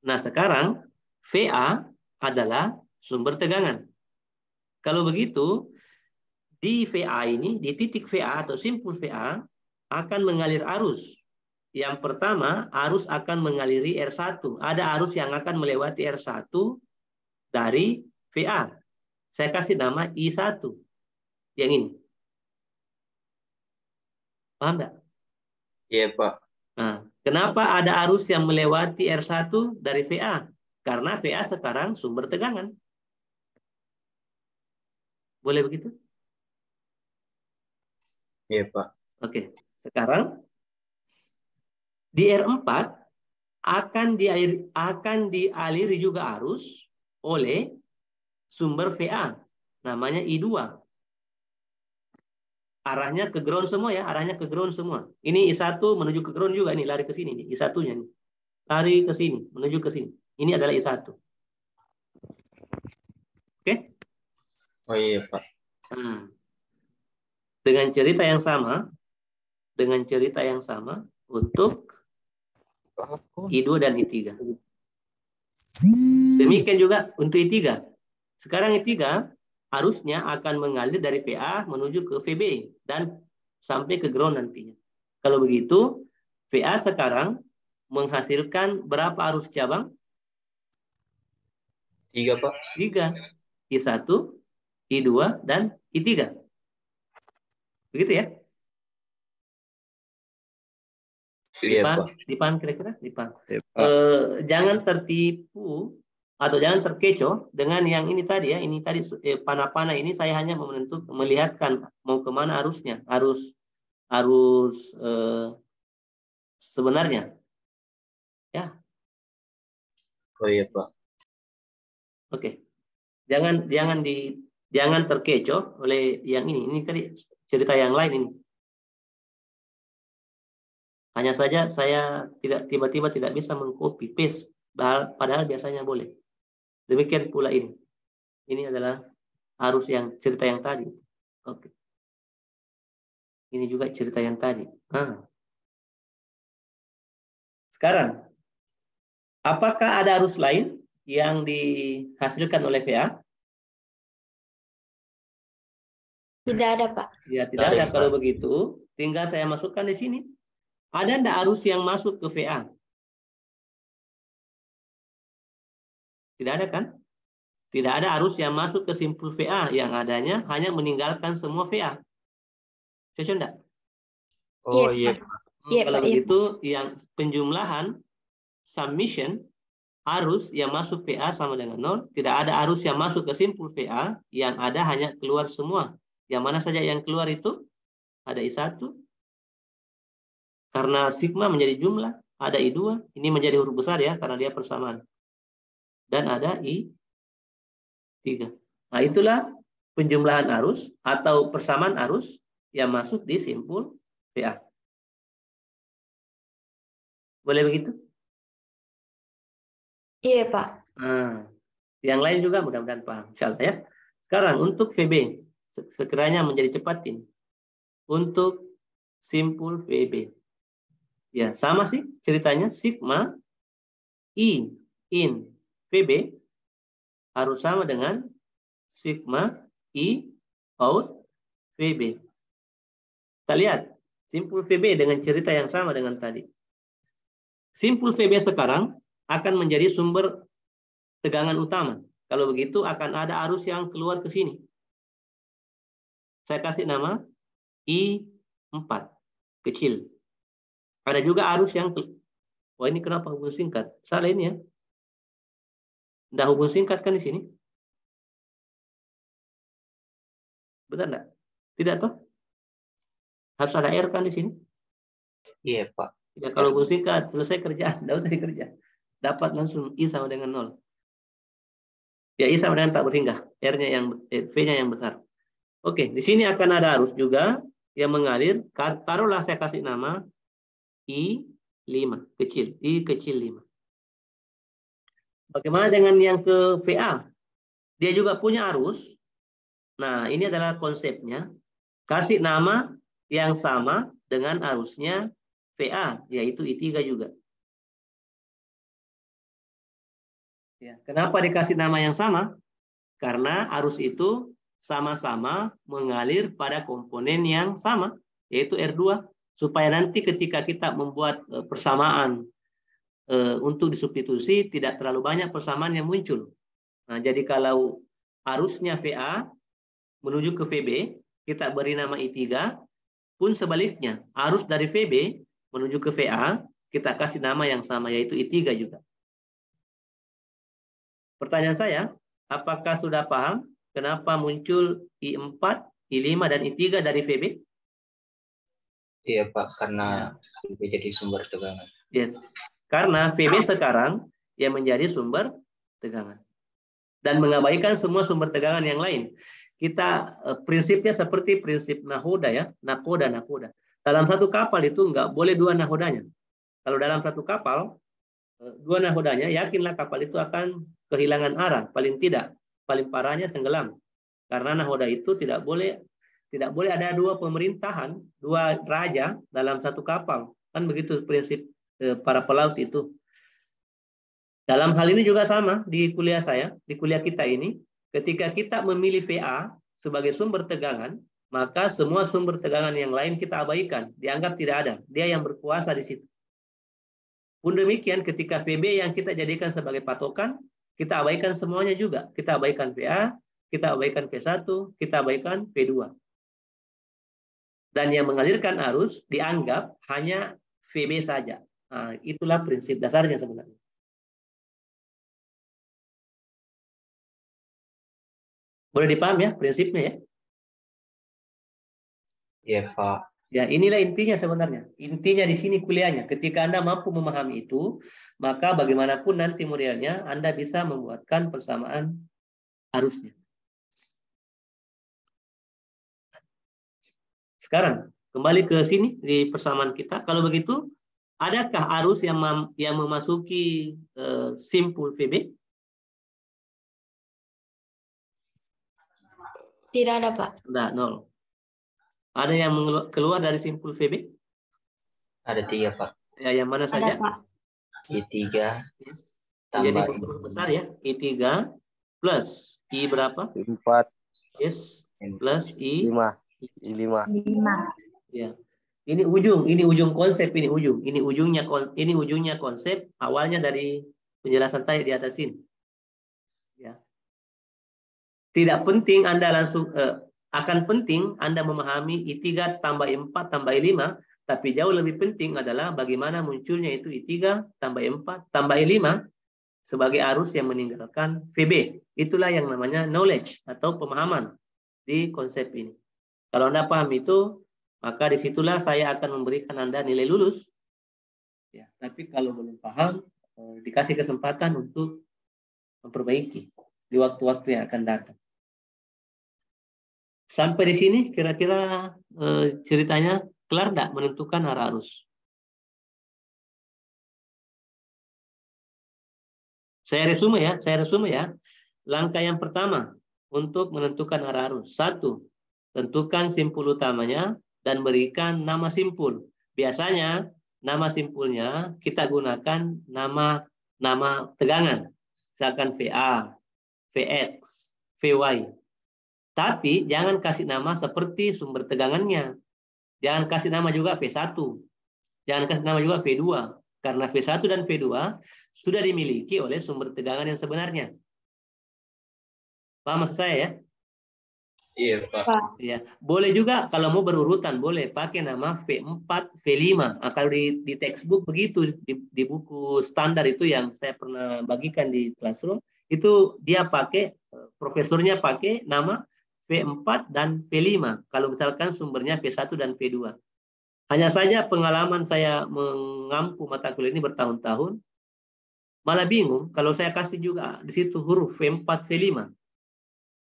Speaker 1: Nah, sekarang VA adalah sumber tegangan. Kalau begitu, di VA ini, di titik VA atau simpul VA, akan mengalir arus. Yang pertama, arus akan mengaliri R1. Ada arus yang akan melewati R1 dari VA. Saya kasih nama I1. Yang ini. Paham nggak?
Speaker 5: Iya, Pak.
Speaker 1: Nah, kenapa ada arus yang melewati R1 dari VA? Karena VA sekarang sumber tegangan. Boleh begitu?
Speaker 5: Iya, Pak.
Speaker 1: Oke. Sekarang di R4 akan dialiri juga arus oleh sumber VA. Namanya I2. Arahnya ke ground semua ya, arahnya ke ground semua. Ini I1 menuju ke ground juga, ini lari ke sini nih, I1-nya nih. Lari ke sini, menuju ke sini. Ini adalah I1. Oke?
Speaker 5: Oh iya, Pak.
Speaker 1: Dengan cerita yang sama untuk I2 dan I3. Demikian juga untuk I3. Sekarang I3 arusnya akan mengalir dari VA menuju ke VB dan sampai ke ground nantinya. Kalau begitu, VA sekarang menghasilkan berapa arus cabang?
Speaker 5: 3, Pak.
Speaker 1: 3. I1, I2, dan I3. Begitu ya?
Speaker 5: Iya, Pak.
Speaker 1: Dipaham kira-kira? Dipaham.
Speaker 4: Ya, Pak.
Speaker 1: Jangan tertipu atau jangan terkecoh dengan yang ini tadi ya. Ini tadi panah-panah ini saya hanya melihatkan mau kemana arusnya. Arus sebenarnya. Ya.
Speaker 5: Oh iya, Pak.
Speaker 1: Oke. Jangan terkecoh oleh yang ini. Ini tadi cerita yang lain ini. Hanya saja saya tiba-tiba tidak bisa mengcopy paste, padahal biasanya boleh. Demikian pula ini. Ini adalah arus yang cerita yang tadi. Oke. Ini juga cerita yang tadi. Sekarang, apakah ada arus lain yang dihasilkan oleh VA?
Speaker 2: Tidak ada, Pak.
Speaker 1: Ya, tidak ada. Kalau begitu, tinggal saya masukkan di sini. Ada enggak arus yang masuk ke VA? Tidak ada kan? Tidak ada arus yang masuk ke simpul VA. Yang adanya hanya meninggalkan semua VA. Cocok enggak?
Speaker 5: Oh iya.
Speaker 1: Kalau begitu, yang penjumlahan summation arus yang masuk VA sama dengan 0. Tidak ada arus yang masuk ke simpul VA. Yang ada hanya keluar semua. Yang mana saja yang keluar itu? Ada I1, Karena sigma menjadi jumlah, ada I2, ini menjadi huruf besar ya, karena dia persamaan. Dan ada I3. Nah, itulah penjumlahan arus atau persamaan arus yang masuk di simpul PA. Boleh begitu?
Speaker 2: Iya, Pak.
Speaker 1: Nah, yang lain juga mudah-mudahan paham. Insyaallah ya. Sekarang untuk VB, sekiranya menjadi cepat ini. Untuk simpul VB. Ya, sama sih ceritanya. Sigma I in VB harus sama dengan sigma I out VB. Kita lihat simpul VB dengan cerita yang sama dengan tadi. Simpul VB sekarang akan menjadi sumber tegangan utama. Kalau begitu akan ada arus yang keluar ke sini. Saya kasih nama I4 kecil. Ada juga arus yang wah, ini kenapa hubung singkat? Salah ini ya. Nggak hubung singkat kan di sini? Benar enggak? Tidak toh? Harus ada R kan di sini?
Speaker 5: Iya, Pak.
Speaker 1: Ya, kalau hubung singkat selesai kerjaan, enggak usah dikerja. Dapat langsung I sama dengan 0. Ya, I sama dengan tak berhingga. R-nya yang V-nya yang besar. Oke, di sini akan ada arus juga yang mengalir. Taruhlah saya kasih nama I5 kecil, I kecil 5. Bagaimana dengan yang ke VA? Dia juga punya arus. Nah, ini adalah konsepnya. Kasih nama yang sama dengan arusnya VA, yaitu I3 juga. Ya, kenapa dikasih nama yang sama? Karena arus itu sama-sama mengalir pada komponen yang sama, yaitu R2. Supaya nanti ketika kita membuat persamaan untuk disubstitusi, tidak terlalu banyak persamaan yang muncul. Nah, jadi kalau arusnya VA menuju ke VB, kita beri nama I3, pun sebaliknya, arus dari VB menuju ke VA, kita kasih nama yang sama, yaitu I3 juga. Pertanyaan saya, apakah sudah paham kenapa muncul I4, I5, dan I3 dari VB?
Speaker 5: Iya, Pak, karena jadi sumber tegangan.
Speaker 1: Yes, karena VB sekarang yang menjadi sumber tegangan. Dan mengabaikan semua sumber tegangan yang lain. Kita prinsipnya seperti prinsip nahoda ya, nakoda. Dalam satu kapal itu nggak boleh dua nahodanya. Kalau dalam satu kapal, dua nahodanya, yakinlah kapal itu akan kehilangan arah. Paling tidak, paling parahnya tenggelam. Karena nahoda itu tidak boleh ada dua pemerintahan, dua raja dalam satu kapal. Kan begitu prinsip para pelaut itu. Dalam hal ini juga sama di kuliah saya, di kuliah kita ini, ketika kita memilih VA sebagai sumber tegangan, maka semua sumber tegangan yang lain kita abaikan, dianggap tidak ada. Dia yang berkuasa di situ. Pun demikian ketika VB yang kita jadikan sebagai patokan, kita abaikan semuanya juga. Kita abaikan VA, kita abaikan V1, kita abaikan V2. Dan yang mengalirkan arus dianggap hanya VB saja. Nah, itulah prinsip dasarnya sebenarnya. Boleh dipahami ya prinsipnya ya?
Speaker 5: Iya, Pak.
Speaker 1: Ya, inilah intinya sebenarnya. Intinya di sini kuliahnya. Ketika Anda mampu memahami itu, maka bagaimanapun nanti modelnya, Anda bisa membuatkan persamaan arusnya. Sekarang, kembali ke sini di persamaan kita. Kalau begitu, adakah arus yang memasuki simpul VB?
Speaker 2: Tidak ada, Pak.
Speaker 1: Tidak, 0. Ada yang keluar dari simpul VB?
Speaker 5: Ada 3, Pak.
Speaker 1: Ya, yang mana saja?
Speaker 2: Ada, Pak.
Speaker 5: I3
Speaker 1: Yes.
Speaker 5: tambah
Speaker 1: Jadi huruf besar ya. I3 plus I berapa?
Speaker 7: 4,
Speaker 1: Yes. Plus I5.
Speaker 7: 5.
Speaker 1: Ya. Ini ujung konsep, ini ujungnya konsep awalnya dari penjelasan tadi di atas ini. Ya. Tidak penting Anda langsung akan penting Anda memahami I3 tambah I4 tambah I5, tapi jauh lebih penting adalah bagaimana munculnya itu I3 tambah I4 tambah I5 sebagai arus yang meninggalkan VB. Itulah yang namanya knowledge atau pemahaman di konsep ini. Kalau Anda paham itu, maka disitulah saya akan memberikan Anda nilai lulus. Ya, tapi kalau belum paham, dikasih kesempatan untuk memperbaiki di waktu-waktu yang akan datang. Sampai di sini kira-kira ceritanya kelar enggak menentukan arah arus? Saya resume ya. Langkah yang pertama untuk menentukan arah arus. 1. Tentukan simpul utamanya dan berikan nama simpul. Biasanya nama simpulnya kita gunakan nama tegangan. Misalkan VA, VX, VY. Tapi jangan kasih nama seperti sumber tegangannya. Jangan kasih nama juga V1. Jangan kasih nama juga V2. Karena V1 dan V2 sudah dimiliki oleh sumber tegangan yang sebenarnya. Paham maksud saya ya?
Speaker 5: Iya, Pak.
Speaker 1: Ya, boleh juga kalau mau berurutan, boleh pakai nama V4, V5. Nah, kalau di textbook begitu, di buku standar itu yang saya pernah bagikan di classroom, itu dia pakai, profesornya pakai nama V4 dan V5. Kalau misalkan sumbernya V1 dan V2. Hanya saja pengalaman saya mengampu mata kuliah ini bertahun-tahun, malah bingung kalau saya kasih juga di situ huruf V4, V5.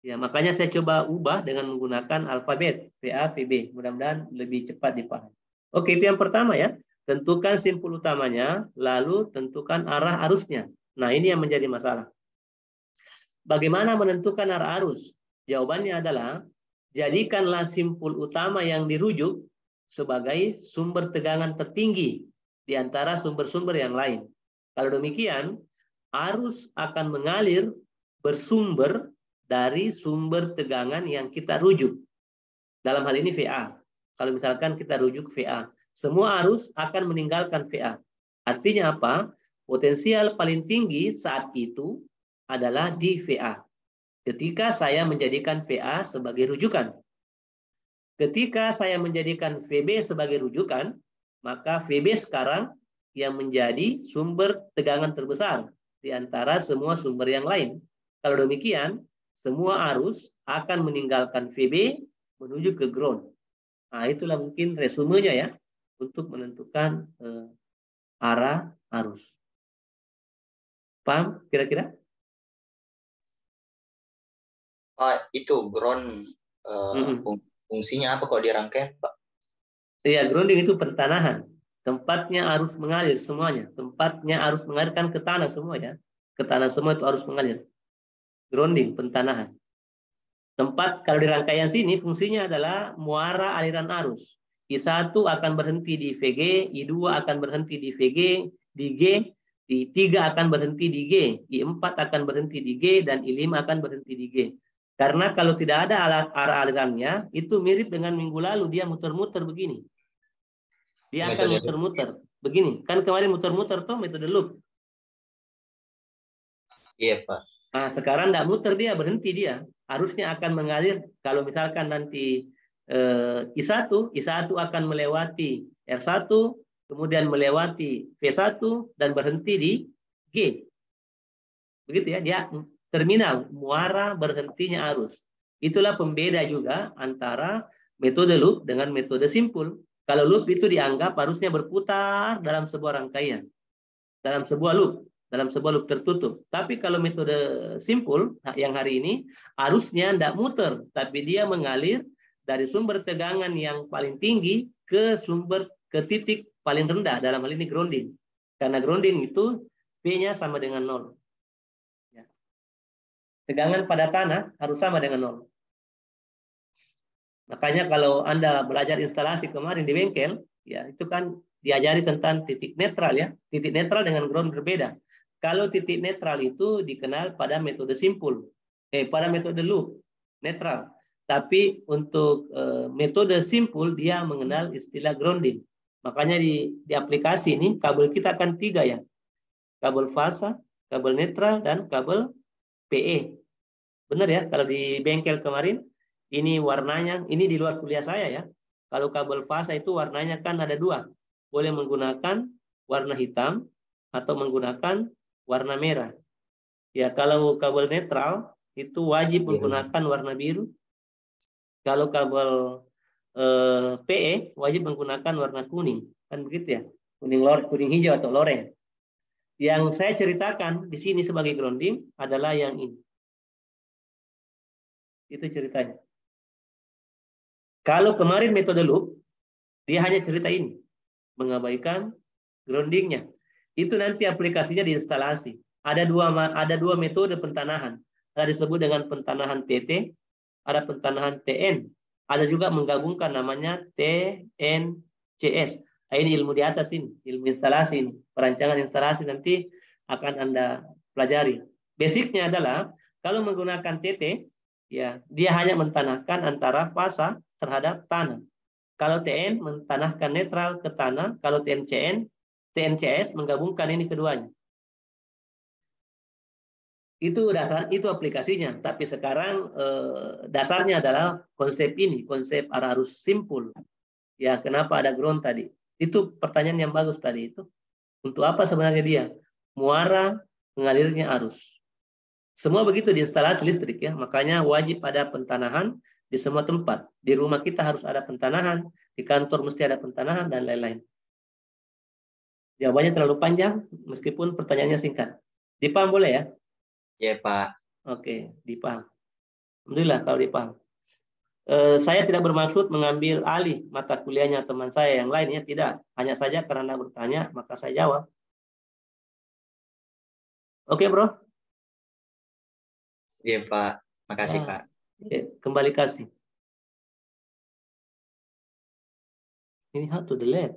Speaker 1: Ya, makanya saya coba ubah dengan menggunakan alfabet VA, VB. Mudah-mudahan lebih cepat dipahami. Oke, itu yang pertama ya. Tentukan simpul utamanya, lalu tentukan arah arusnya. Nah, ini yang menjadi masalah. Bagaimana menentukan arah arus? Jawabannya adalah, jadikanlah simpul utama yang dirujuk sebagai sumber tegangan tertinggi di antara sumber-sumber yang lain. Kalau demikian, arus akan mengalir bersumber dari sumber tegangan yang kita rujuk. Dalam hal ini VA. Kalau misalkan kita rujuk VA, semua arus akan meninggalkan VA. Artinya apa? Potensial paling tinggi saat itu adalah di VA. Ketika saya menjadikan VA sebagai rujukan. Ketika saya menjadikan VB sebagai rujukan, maka VB sekarang yang menjadi sumber tegangan terbesar di antara semua sumber yang lain. Kalau demikian, semua arus akan meninggalkan VB menuju ke ground. Nah, itulah mungkin resumenya ya untuk menentukan arah arus. Paham kira-kira?
Speaker 5: Itu ground fungsinya apa kalau dirangkai, Pak?
Speaker 1: Iya, grounding itu pertanahan. Tempatnya arus mengalir semuanya. Tempatnya arus mengalir kan ke tanah semua ya. Ke tanah semua itu arus mengalir. Grounding, pentanahan. Tempat kalau di rangkaian sini fungsinya adalah muara aliran arus. I1 akan berhenti di VG, I2 akan berhenti di VG, di G, I3 akan berhenti di G, I4 akan berhenti di G, dan I5 akan berhenti di G. Karena kalau tidak ada arah alirannya, itu mirip dengan minggu lalu dia muter-muter begini. Dia akan muter-muter begini. Kan kemarin muter-muter tuh metode loop.
Speaker 5: Iya, Pak.
Speaker 1: Nah, sekarang tidak muter dia, berhenti dia. Arusnya akan mengalir, kalau misalkan nanti I1 akan melewati R1, kemudian melewati V1, dan berhenti di G. Begitu ya, dia terminal, muara berhentinya arus. Itulah pembeda juga antara metode loop dengan metode simpul. Kalau loop itu dianggap arusnya berputar dalam sebuah rangkaian, dalam sebuah loop tertutup. Tapi kalau metode simpul yang hari ini, arusnya tidak muter, tapi dia mengalir dari sumber tegangan yang paling tinggi ke titik paling rendah, dalam hal ini grounding. Karena grounding itu P-nya sama dengan 0. Ya. Tegangan pada tanah harus sama dengan 0. Makanya kalau Anda belajar instalasi kemarin di bengkel, ya itu kan diajari tentang titik netral ya. Titik netral dengan ground berbeda. Kalau titik netral itu dikenal pada metode simpul, pada metode loop netral. Tapi untuk metode simpul dia mengenal istilah grounding. Makanya di aplikasi ini kabel kita kan 3 ya. Kabel fasa, kabel netral, dan kabel PE. Benar ya, kalau di bengkel kemarin ini warnanya, ini di luar kuliah saya ya. Kalau kabel fasa itu warnanya kan ada 2. Boleh menggunakan warna hitam atau menggunakan warna merah. Ya, kalau kabel netral itu wajib menggunakan warna biru. Kalau kabel PE wajib menggunakan warna kuning. Kan begitu ya? Kuning hijau atau loreng. Yang saya ceritakan di sini sebagai grounding adalah yang ini. Itu ceritanya. Kalau kemarin metode loop, dia hanya cerita ini. Mengabaikan groundingnya. Itu nanti aplikasinya di instalasi. Ada dua metode pentanahan. Ada disebut dengan pentanahan TT, ada pentanahan TN. Ada juga menggabungkan namanya TNCS. Nah, ini ilmu di atas ini, ilmu instalasi ini. Perancangan instalasi nanti akan Anda pelajari. Basicnya adalah kalau menggunakan TT, ya dia hanya mentanahkan antara fasa terhadap tanah. Kalau TN mentanahkan netral ke tanah, kalau TNCS menggabungkan ini keduanya. Itu aplikasinya. Tapi sekarang dasarnya adalah konsep ini, konsep arus simpul. Ya, kenapa ada ground tadi? Itu pertanyaan yang bagus tadi itu. Untuk apa sebenarnya dia? Muara mengalirnya arus. Semua begitu di instalasi listrik ya. Makanya wajib ada pentanahan di semua tempat. Di rumah kita harus ada pentanahan, di kantor mesti ada pentanahan dan lain-lain. Jawabannya terlalu panjang meskipun pertanyaannya singkat. Dipaham boleh ya?
Speaker 5: Ya, Pak.
Speaker 1: Oke, dipaham. Alhamdulillah kalau dipaham. Saya tidak bermaksud mengambil alih mata kuliahnya teman saya yang lainnya, tidak. Hanya saja karena bertanya, maka saya jawab. Oke, bro?
Speaker 5: Iya, Pak. Makasih, Pak.
Speaker 1: Oke, kembali kasih. Ini how to delete.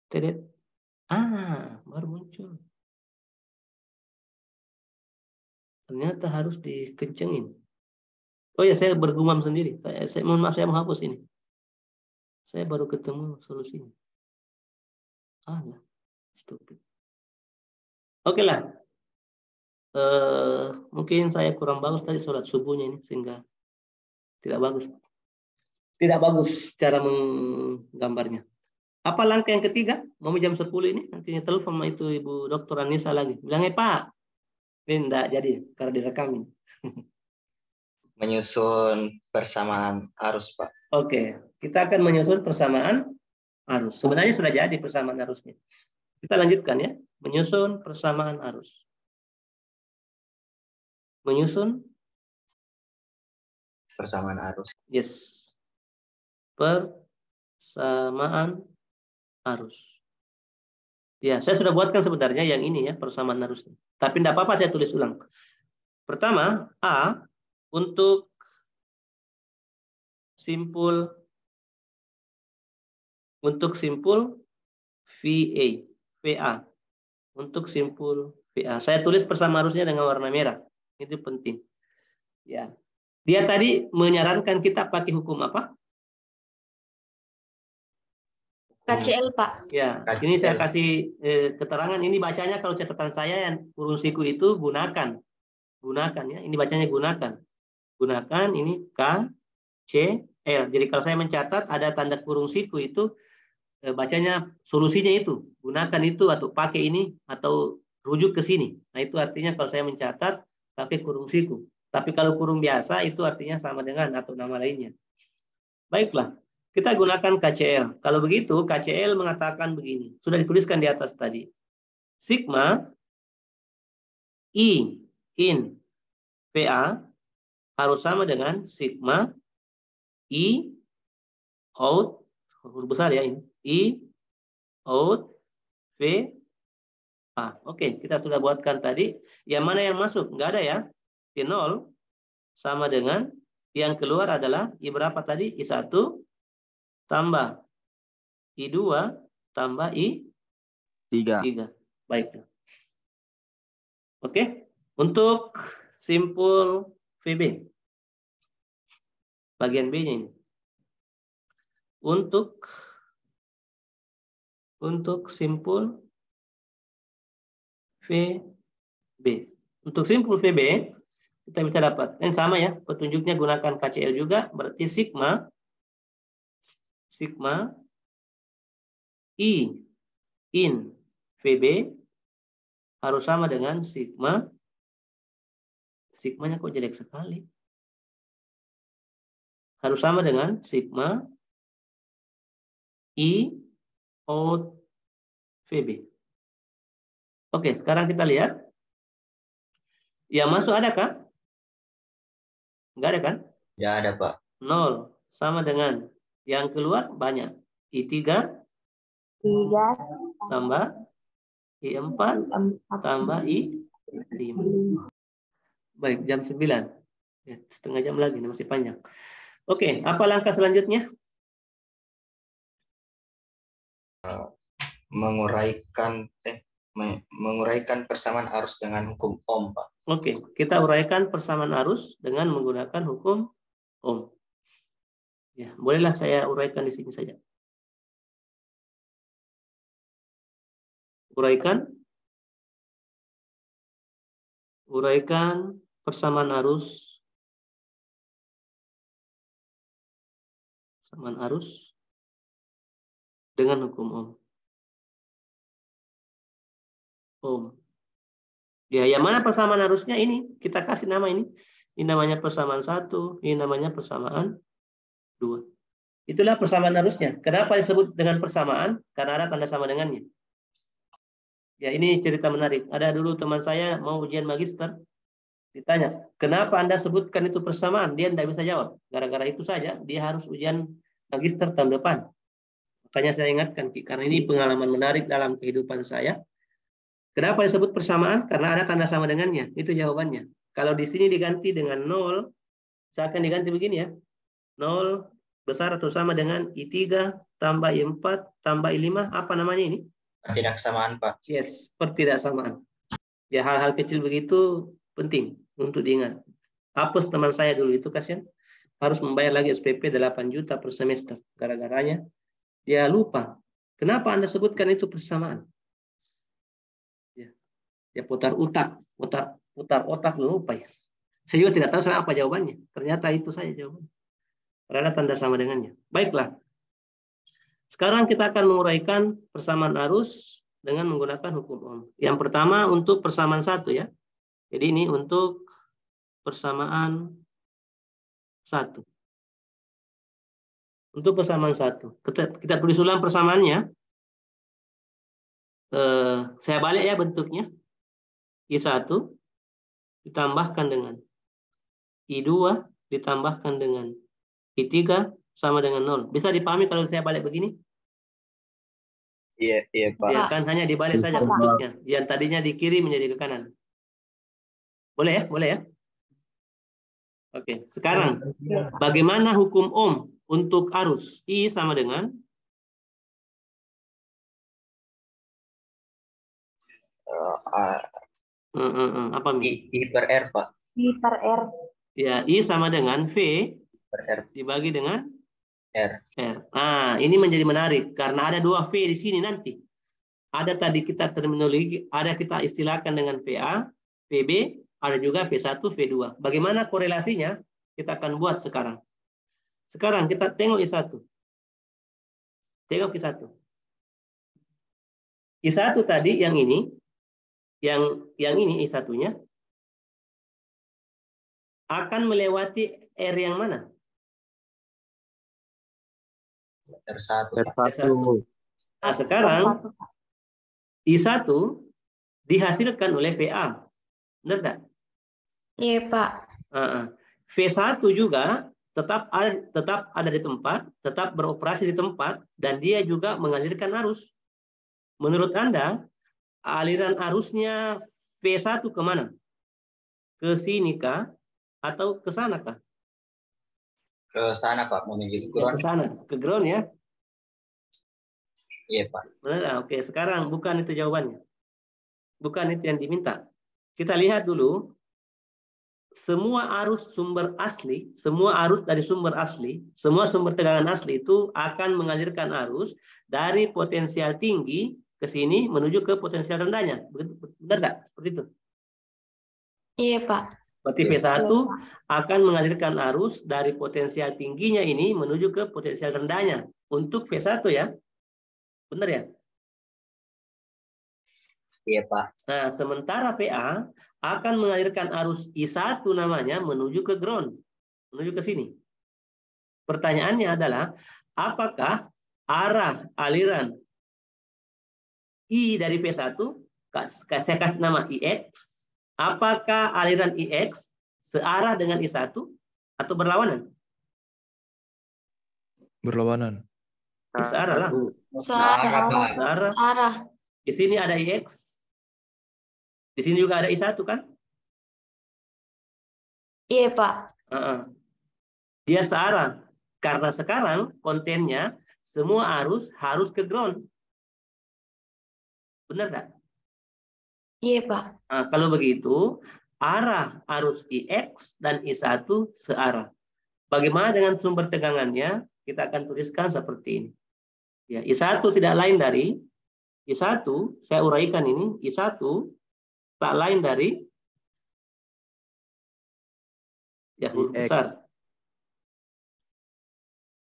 Speaker 1: Delete. Baru muncul. Ternyata harus dikencengin. Oh ya, saya bergumam sendiri. Mohon maaf, saya mau hapus ini. Saya baru ketemu solusinya. Stupid. Oke lah. Mungkin saya kurang bagus tadi sholat subuhnya ini, sehingga tidak bagus. Tidak bagus cara menggambarnya. Apa langkah yang ketiga? Mau jam 10 ini, nantinya telepon sama itu Ibu Dr. Anissa lagi. Bilangnya, Pak, ini enggak jadi, karena direkamin.
Speaker 5: Menyusun persamaan arus, Pak.
Speaker 1: Oke, kita akan menyusun persamaan arus. Sebenarnya sudah jadi persamaan arusnya. Kita lanjutkan ya. Menyusun persamaan arus. Menyusun
Speaker 5: Persamaan arus.
Speaker 1: Yes. Persamaan arus. Ya, saya sudah buatkan sebenarnya yang ini ya, persamaan arusnya. Tapi tidak apa-apa saya tulis ulang. Pertama, A untuk simpul VA. Untuk simpul VA. Saya tulis persamaan arusnya dengan warna merah. Itu penting. Ya. Dia tadi menyarankan kita pakai hukum apa?
Speaker 2: KCL, Pak.
Speaker 1: Ya, ini saya kasih keterangan. Ini bacanya kalau catatan saya yang kurung siku itu gunakan ya. Ini bacanya gunakan. Gunakan ini KCL. Jadi kalau saya mencatat ada tanda kurung siku itu bacanya solusinya itu. Gunakan itu atau pakai ini atau rujuk ke sini. Nah, itu artinya kalau saya mencatat pakai kurung siku. Tapi kalau kurung biasa itu artinya sama dengan atau nama lainnya. Baiklah. Kita gunakan KCL. Kalau begitu, KCL mengatakan begini. Sudah dituliskan di atas tadi. Sigma I in PA harus sama dengan sigma I out, huruf besar ya ini. I out VA. Oke, kita sudah buatkan tadi. Yang mana yang masuk? Enggak ada ya. I0 sama dengan yang keluar adalah I berapa tadi? I1 tambah I2 tambah I3. Baik. Oke. Untuk simpul VB. Bagian B-nya ini. Untuk simpul VB. Untuk simpul VB, kita bisa dapat. Yang sama ya, petunjuknya gunakan KCL juga. Berarti sigma I in VB harus sama dengan sigmanya kok jelek sekali. harus sama dengan sigma I out VB. Oke, sekarang kita lihat. Yang masuk adakah? Enggak ada kan?
Speaker 5: Tidak ada, Pak.
Speaker 1: 0 sama dengan yang keluar banyak. I3
Speaker 3: 3
Speaker 1: tambah I4 tambah I5. Baik, jam 9. Ya, setengah jam lagi, masih panjang. Oke, apa langkah selanjutnya?
Speaker 5: Menguraikan persamaan arus dengan hukum Ohm, Pak.
Speaker 1: Oke, kita uraikan persamaan arus dengan menggunakan hukum Ohm. Ya, bolehlah saya uraikan di sini saja. Uraikan persamaan arus dengan hukum Ohm. Ya, yang mana persamaan arusnya ini? Kita kasih nama ini. Ini namanya persamaan 1, ini namanya persamaan 2. Itulah persamaan arusnya. Kenapa disebut dengan persamaan? Karena ada tanda sama dengannya. Ya, ini cerita menarik. Ada dulu teman saya mau ujian magister, ditanya, kenapa Anda sebutkan itu persamaan? Dia tidak bisa jawab. Gara-gara itu saja, dia harus ujian magister tahun depan. Makanya saya ingatkan, karena ini pengalaman menarik dalam kehidupan saya. Kenapa disebut persamaan? Karena ada tanda sama dengannya. Itu jawabannya. Kalau di sini diganti dengan 0, saya akan diganti begini ya. 0 besar atau sama dengan I3 tambah I4 tambah I5. Apa namanya ini?
Speaker 5: Ketidaksamaan, Pak.
Speaker 1: Yes, pertidaksamaan. Ya, hal-hal kecil begitu penting untuk diingat. Hapus teman saya dulu itu, kasihan. Harus membayar lagi SPP 8 juta per semester. Gara-garanya dia lupa. Kenapa Anda sebutkan itu persamaan? Ya putar otak lupa ya. Saya juga tidak tahu apa jawabannya. Ternyata itu saja jawabannya. Karena tanda sama dengannya. Baiklah. Sekarang kita akan menguraikan persamaan arus dengan menggunakan hukum Ohm. Yang pertama untuk persamaan 1 ya. Jadi ini untuk persamaan 1. Untuk persamaan 1. Kita tulis ulang persamaannya. Saya balik ya bentuknya. I1 ditambahkan dengan I2 ditambahkan dengan I3 sama dengan 0. Bisa dipahami kalau saya balik begini?
Speaker 5: Iya, Pak.
Speaker 1: Ya kan hanya dibalik saja bentuknya. Yang tadinya di kiri menjadi ke kanan. Boleh ya? Boleh ya? Oke, sekarang bagaimana hukum Ohm untuk arus? I sama dengan apa
Speaker 5: I per R, Pak.
Speaker 3: I per R.
Speaker 1: Ya, I sama dengan V
Speaker 5: Per R.
Speaker 1: dibagi dengan
Speaker 5: R.
Speaker 1: Nah, ini menjadi menarik karena ada 2 V di sini nanti. Ada tadi kita terminologi, ada kita istilahkan dengan VA, VB, ada juga V1, V2. Bagaimana korelasinya? Kita akan buat sekarang. Sekarang kita tengok I1. Tengok I1. I1 tadi yang ini, yang ini I1-nya akan melewati R yang mana?
Speaker 5: R1.
Speaker 1: R1. Nah, sekarang I1 dihasilkan oleh VA. Benar tidak?
Speaker 2: Iya, Pak.
Speaker 1: V1 juga tetap ada di tempat, tetap beroperasi di tempat, dan dia juga mengalirkan arus. Menurut Anda, aliran arusnya V1 kemana? Ke sini kah? Atau ke sana kah?
Speaker 5: Ke sana, Pak. Menuju ke ground.
Speaker 1: Ke sana, ke ground ya?
Speaker 5: Iya, Pak.
Speaker 1: Benar, oke. Sekarang bukan itu jawabannya. Bukan itu yang diminta. Kita lihat dulu. Semua arus sumber asli, semua arus dari sumber asli, semua sumber tegangan asli itu akan mengalirkan arus dari potensial tinggi ke sini menuju ke potensial rendahnya. Benar nggak? Seperti itu.
Speaker 2: Iya, Pak.
Speaker 1: Berarti V1 akan mengalirkan arus dari potensial tingginya ini menuju ke potensial rendahnya. Untuk V1 ya. Benar ya?
Speaker 5: Iya, Pak.
Speaker 1: Nah, sementara VA akan mengalirkan arus I1 namanya menuju ke ground. Menuju ke sini. Pertanyaannya adalah, apakah arah aliran I dari P1, saya kasih nama IX, apakah aliran IX searah dengan I1 atau berlawanan?
Speaker 4: Berlawanan.
Speaker 1: Ya, searah lah.
Speaker 2: Searah.
Speaker 1: Searah.
Speaker 2: Arah.
Speaker 1: Di sini ada IX. Di sini juga ada I1 kan?
Speaker 2: Iya, Pak.
Speaker 1: Dia searah. Karena sekarang kontennya semua arus harus ke ground. Benar tak?
Speaker 2: Iya, Pak.
Speaker 1: Nah, kalau begitu, arah arus IX dan I1 searah. Bagaimana dengan sumber tegangannya? Kita akan tuliskan seperti ini. Ya, I1 tidak lain dari, I1, saya uraikan ini, I1 tak lain dari, ya huruf
Speaker 4: IX.
Speaker 1: besar.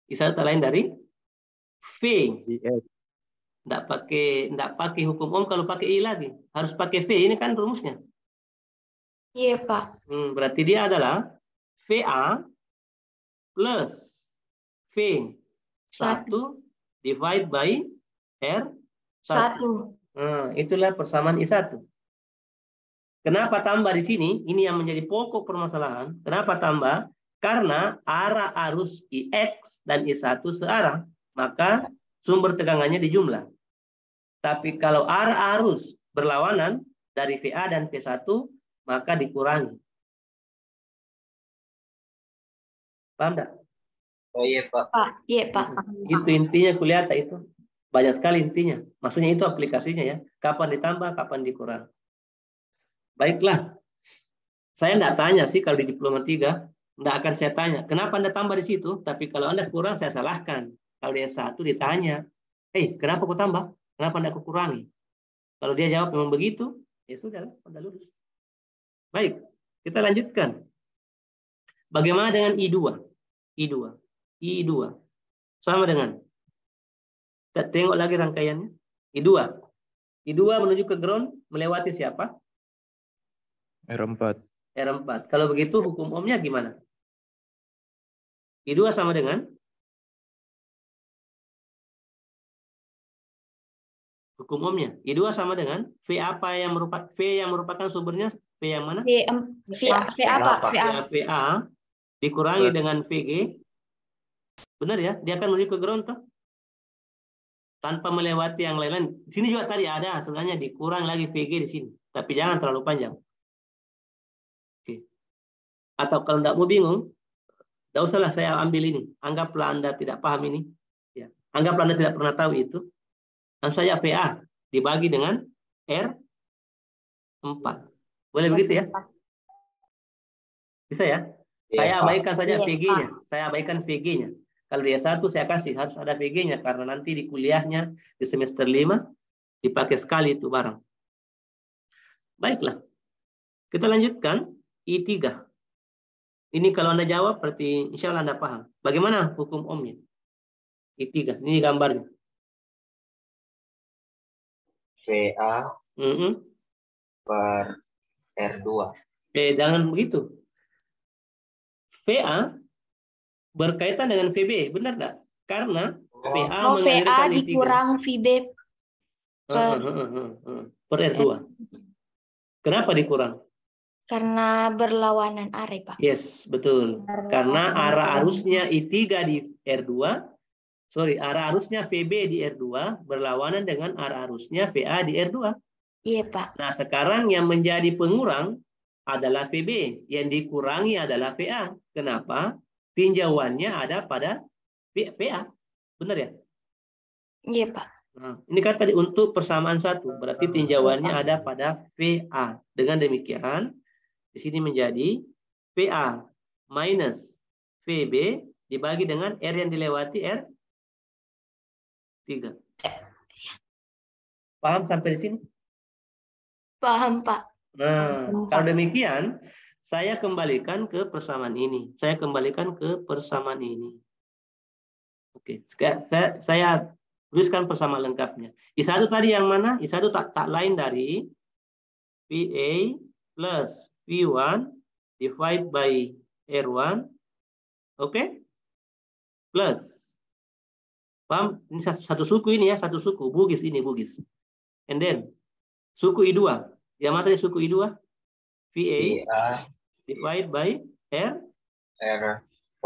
Speaker 1: I1 tak lain dari V.
Speaker 4: IX.
Speaker 1: Nggak pakai hukum Ohm kalau pakai I lagi. Harus pakai V, ini kan rumusnya.
Speaker 2: Iya, Pak.
Speaker 1: Berarti dia adalah VA plus V1 divide by R1. Itulah persamaan I1. Kenapa tambah di sini? Ini yang menjadi pokok permasalahan. Kenapa tambah? Karena arah arus IX dan I1 searah. Maka sumber tegangannya dijumlah. Tapi kalau arah arus berlawanan dari VA dan V1, maka dikurangi. Paham tak?
Speaker 5: Oh iya Pak.
Speaker 2: Iya, Pak.
Speaker 1: Itu intinya kuliah itu. Banyak sekali intinya. Maksudnya itu aplikasinya ya. Kapan ditambah, kapan dikurang. Baiklah. Saya enggak tanya sih kalau di diploma 3. Enggak akan saya tanya. Kenapa Anda tambah di situ? Tapi kalau Anda kurang, saya salahkan. Kalau dia S1 ditanya. Kenapa kau tambah? Kenapa Anda aku kurangi? Kalau dia jawab memang begitu, ya sudah, Anda lulus. Baik, kita lanjutkan. Bagaimana dengan I2? I2 sama dengan, kita tengok lagi rangkaiannya. I2 menuju ke ground melewati siapa?
Speaker 4: R4.
Speaker 1: Kalau begitu hukum Ohmnya gimana? I2 sama dengan hukum Ohmnya. I2 sama dengan V apa yang merupakan sumbernya? V yang mana? VA dikurangi dengan VG. Benar ya? Dia akan menuju ke ground toh? Tanpa melewati yang lain-lain. Di sini juga tadi ada sebenarnya dikurang lagi VG di sini. Tapi jangan terlalu panjang. Oke. Atau kalau tidak mau bingung, tidak usahlah saya ambil ini. Anggaplah Anda tidak paham ini. Ya. Anggaplah Anda tidak pernah tahu itu. Dan saya VA dibagi dengan R4. Boleh begitu ya? Bisa ya? Saya abaikan saja VG-nya. Saya abaikan VG-nya. Kalau di S1 saya kasih harus ada VG-nya karena nanti di kuliahnya di semester 5 dipakai sekali itu barang. Baiklah. Kita lanjutkan I3. Ini kalau Anda jawab berarti insya Allah Anda paham. Bagaimana hukum Ohmnya? I3. Ini gambarnya.
Speaker 5: VA per R2.
Speaker 1: Jangan begitu. VA berkaitan dengan VB, benar enggak? Karena VA
Speaker 2: VA dikurang VB
Speaker 1: per R2. Kenapa dikurang?
Speaker 2: Karena berlawanan arah, Pak.
Speaker 1: Yes, betul. Karena arah arusnya I3 di R2, arah arusnya VB di R2 berlawanan dengan arah arusnya VA di R2.
Speaker 2: Iya, Pak.
Speaker 1: Nah, sekarang yang menjadi pengurang adalah VB, yang dikurangi adalah VA. Kenapa? Tinjauannya ada pada VA. Benar ya?
Speaker 2: Iya, Pak.
Speaker 1: Nah, ini kan tadi untuk persamaan satu, berarti tinjauannya ada pada VA. Dengan demikian, di sini menjadi VA minus VB dibagi dengan R yang dilewati R3. Paham sampai di sini?
Speaker 2: Paham, Pak.
Speaker 1: Nah, kalau demikian, saya kembalikan ke persamaan ini. Oke, saya tuliskan persamaan lengkapnya. I1 tadi yang mana? I1 tak lain dari VA plus V1 divide by R1. Oke? plus. Paham? Ini satu suku ini ya, satu suku. Bugis ini, Bugis. And then, suku I2. Yang mana tadi suku I2? VA
Speaker 5: VA
Speaker 1: divide by R4.
Speaker 5: R4.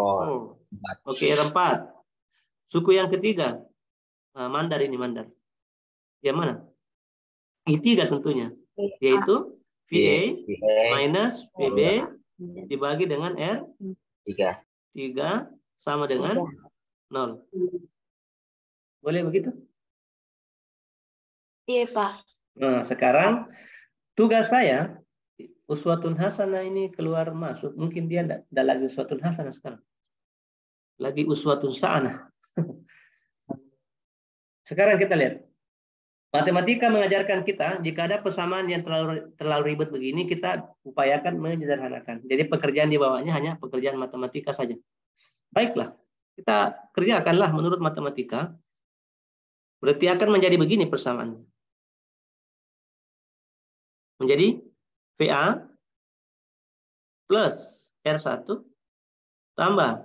Speaker 1: Oke, R4. Suku yang ketiga. Nah, Mandar ini, Mandar. Yang mana? I3 tentunya. Yaitu VA minus PB dibagi dengan R3 sama dengan 0. Boleh begitu?
Speaker 2: Iya, Pak.
Speaker 1: Nah, sekarang tugas saya, uswatun hasanah ini keluar masuk. Mungkin dia tidak lagi uswatun hasanah sekarang. Lagi uswatun sa'anah. Sekarang kita lihat. Matematika mengajarkan kita, jika ada persamaan yang terlalu ribet begini, kita upayakan menyederhanakan. Jadi pekerjaan di bawahnya hanya pekerjaan matematika saja. Baiklah, kita kerjakanlah menurut matematika. Berarti akan menjadi begini persamaannya. Menjadi VA plus R1 tambah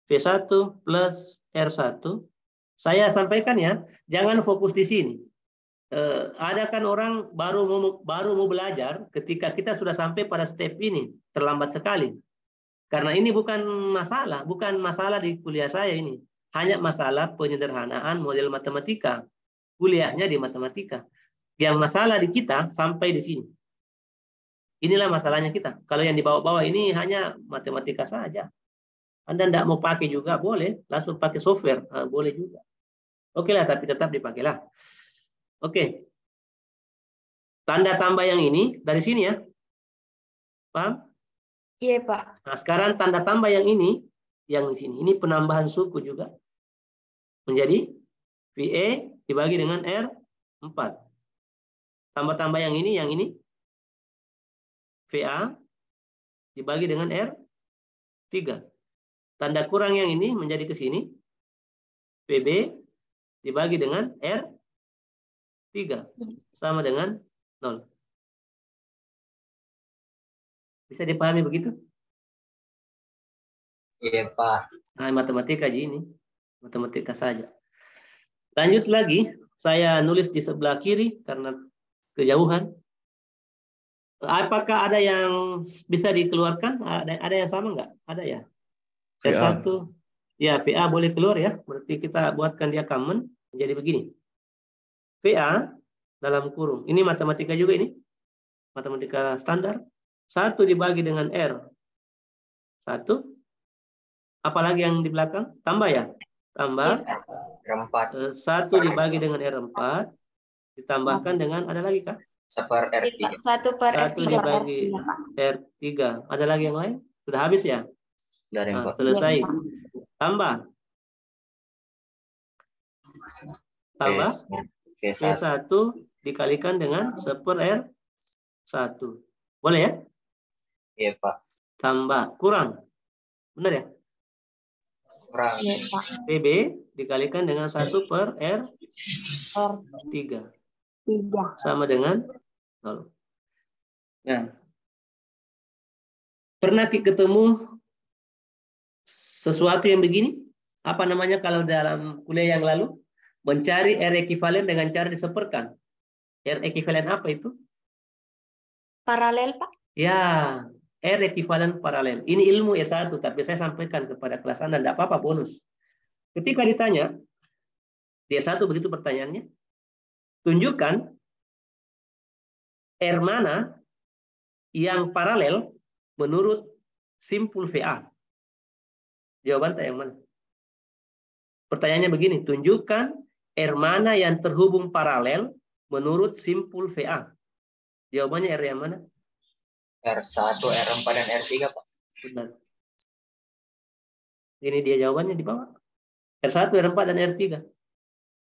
Speaker 1: V1 plus R1. Saya sampaikan ya, jangan fokus di sini. Ada kan orang baru mau belajar ketika kita sudah sampai pada step ini, terlambat sekali. Karena ini bukan masalah di kuliah saya ini. Hanya masalah penyederhanaan model matematika. Kuliahnya di matematika. Yang masalah di kita sampai di sini. Inilah masalahnya kita. Kalau yang di bawah-bawah ini hanya matematika saja. Anda tidak mau pakai juga boleh, langsung pakai software, boleh juga. Oke lah, tapi tetap dipakailah. Oke. Tanda tambah yang ini dari sini ya. Paham?
Speaker 2: Iya, Pak.
Speaker 1: Nah, sekarang tanda tambah yang ini, yang di sini. Ini penambahan suku juga. Menjadi VA dibagi dengan R4. Tambah-tambah yang ini VA dibagi dengan R3. Tanda kurang yang ini menjadi ke sini. PB dibagi dengan R3. Sama dengan 0. Bisa dipahami begitu?
Speaker 5: Iya, Pak.
Speaker 1: Nah, matematika ini. Matematika saja. Lanjut lagi. Saya nulis di sebelah kiri karena kejauhan. Apakah ada yang bisa dikeluarkan? Ada yang sama nggak? Ada ya?
Speaker 4: VA.
Speaker 1: R1. Ya, VA boleh keluar ya. Berarti kita buatkan dia common. Menjadi begini. VA dalam kurung. Ini matematika juga ini. Matematika standar. 1 dibagi dengan R1. Apalagi yang di belakang? Tambah ya? Tambah.
Speaker 5: R4.
Speaker 1: 1 dibagi dengan R4. Ditambahkan dengan, ada lagi kah?
Speaker 5: 1 per R3.
Speaker 2: 1 per
Speaker 1: 1
Speaker 2: R3.
Speaker 1: dibagi R3. Ada lagi yang lain? Sudah habis ya?
Speaker 5: Dari
Speaker 1: Nah,
Speaker 5: 4.
Speaker 1: selesai. Tambah. V1 dikalikan dengan 1 per R1. Boleh ya?
Speaker 5: Iya, Pak.
Speaker 1: Tambah. Kurang. Benar ya?
Speaker 5: Kurang.
Speaker 3: Iya, Pak.
Speaker 1: PB dikalikan dengan 1 per R3.
Speaker 3: 3.
Speaker 1: Sama dengan 0. Nah. Pernah ketemu sesuatu yang begini? Apa namanya kalau dalam kuliah yang lalu? Mencari R ekuivalen dengan cara diseperkan. R ekuivalen apa itu?
Speaker 2: Paralel, Pak.
Speaker 1: Ya, R ekuivalen paralel. Ini ilmu S1, tapi saya sampaikan kepada kelas Anda, tidak apa-apa, bonus. Ketika ditanya, di S1 begitu pertanyaannya, tunjukkan R mana yang paralel menurut simpul VA. Jawaban tak yang mana? Pertanyaannya begini, tunjukkan R mana yang terhubung paralel menurut simpul VA. Jawabannya R yang mana?
Speaker 5: R1, R4, dan R3, Pak.
Speaker 1: Benar. Ini dia jawabannya di bawah. R1, R4, dan R3.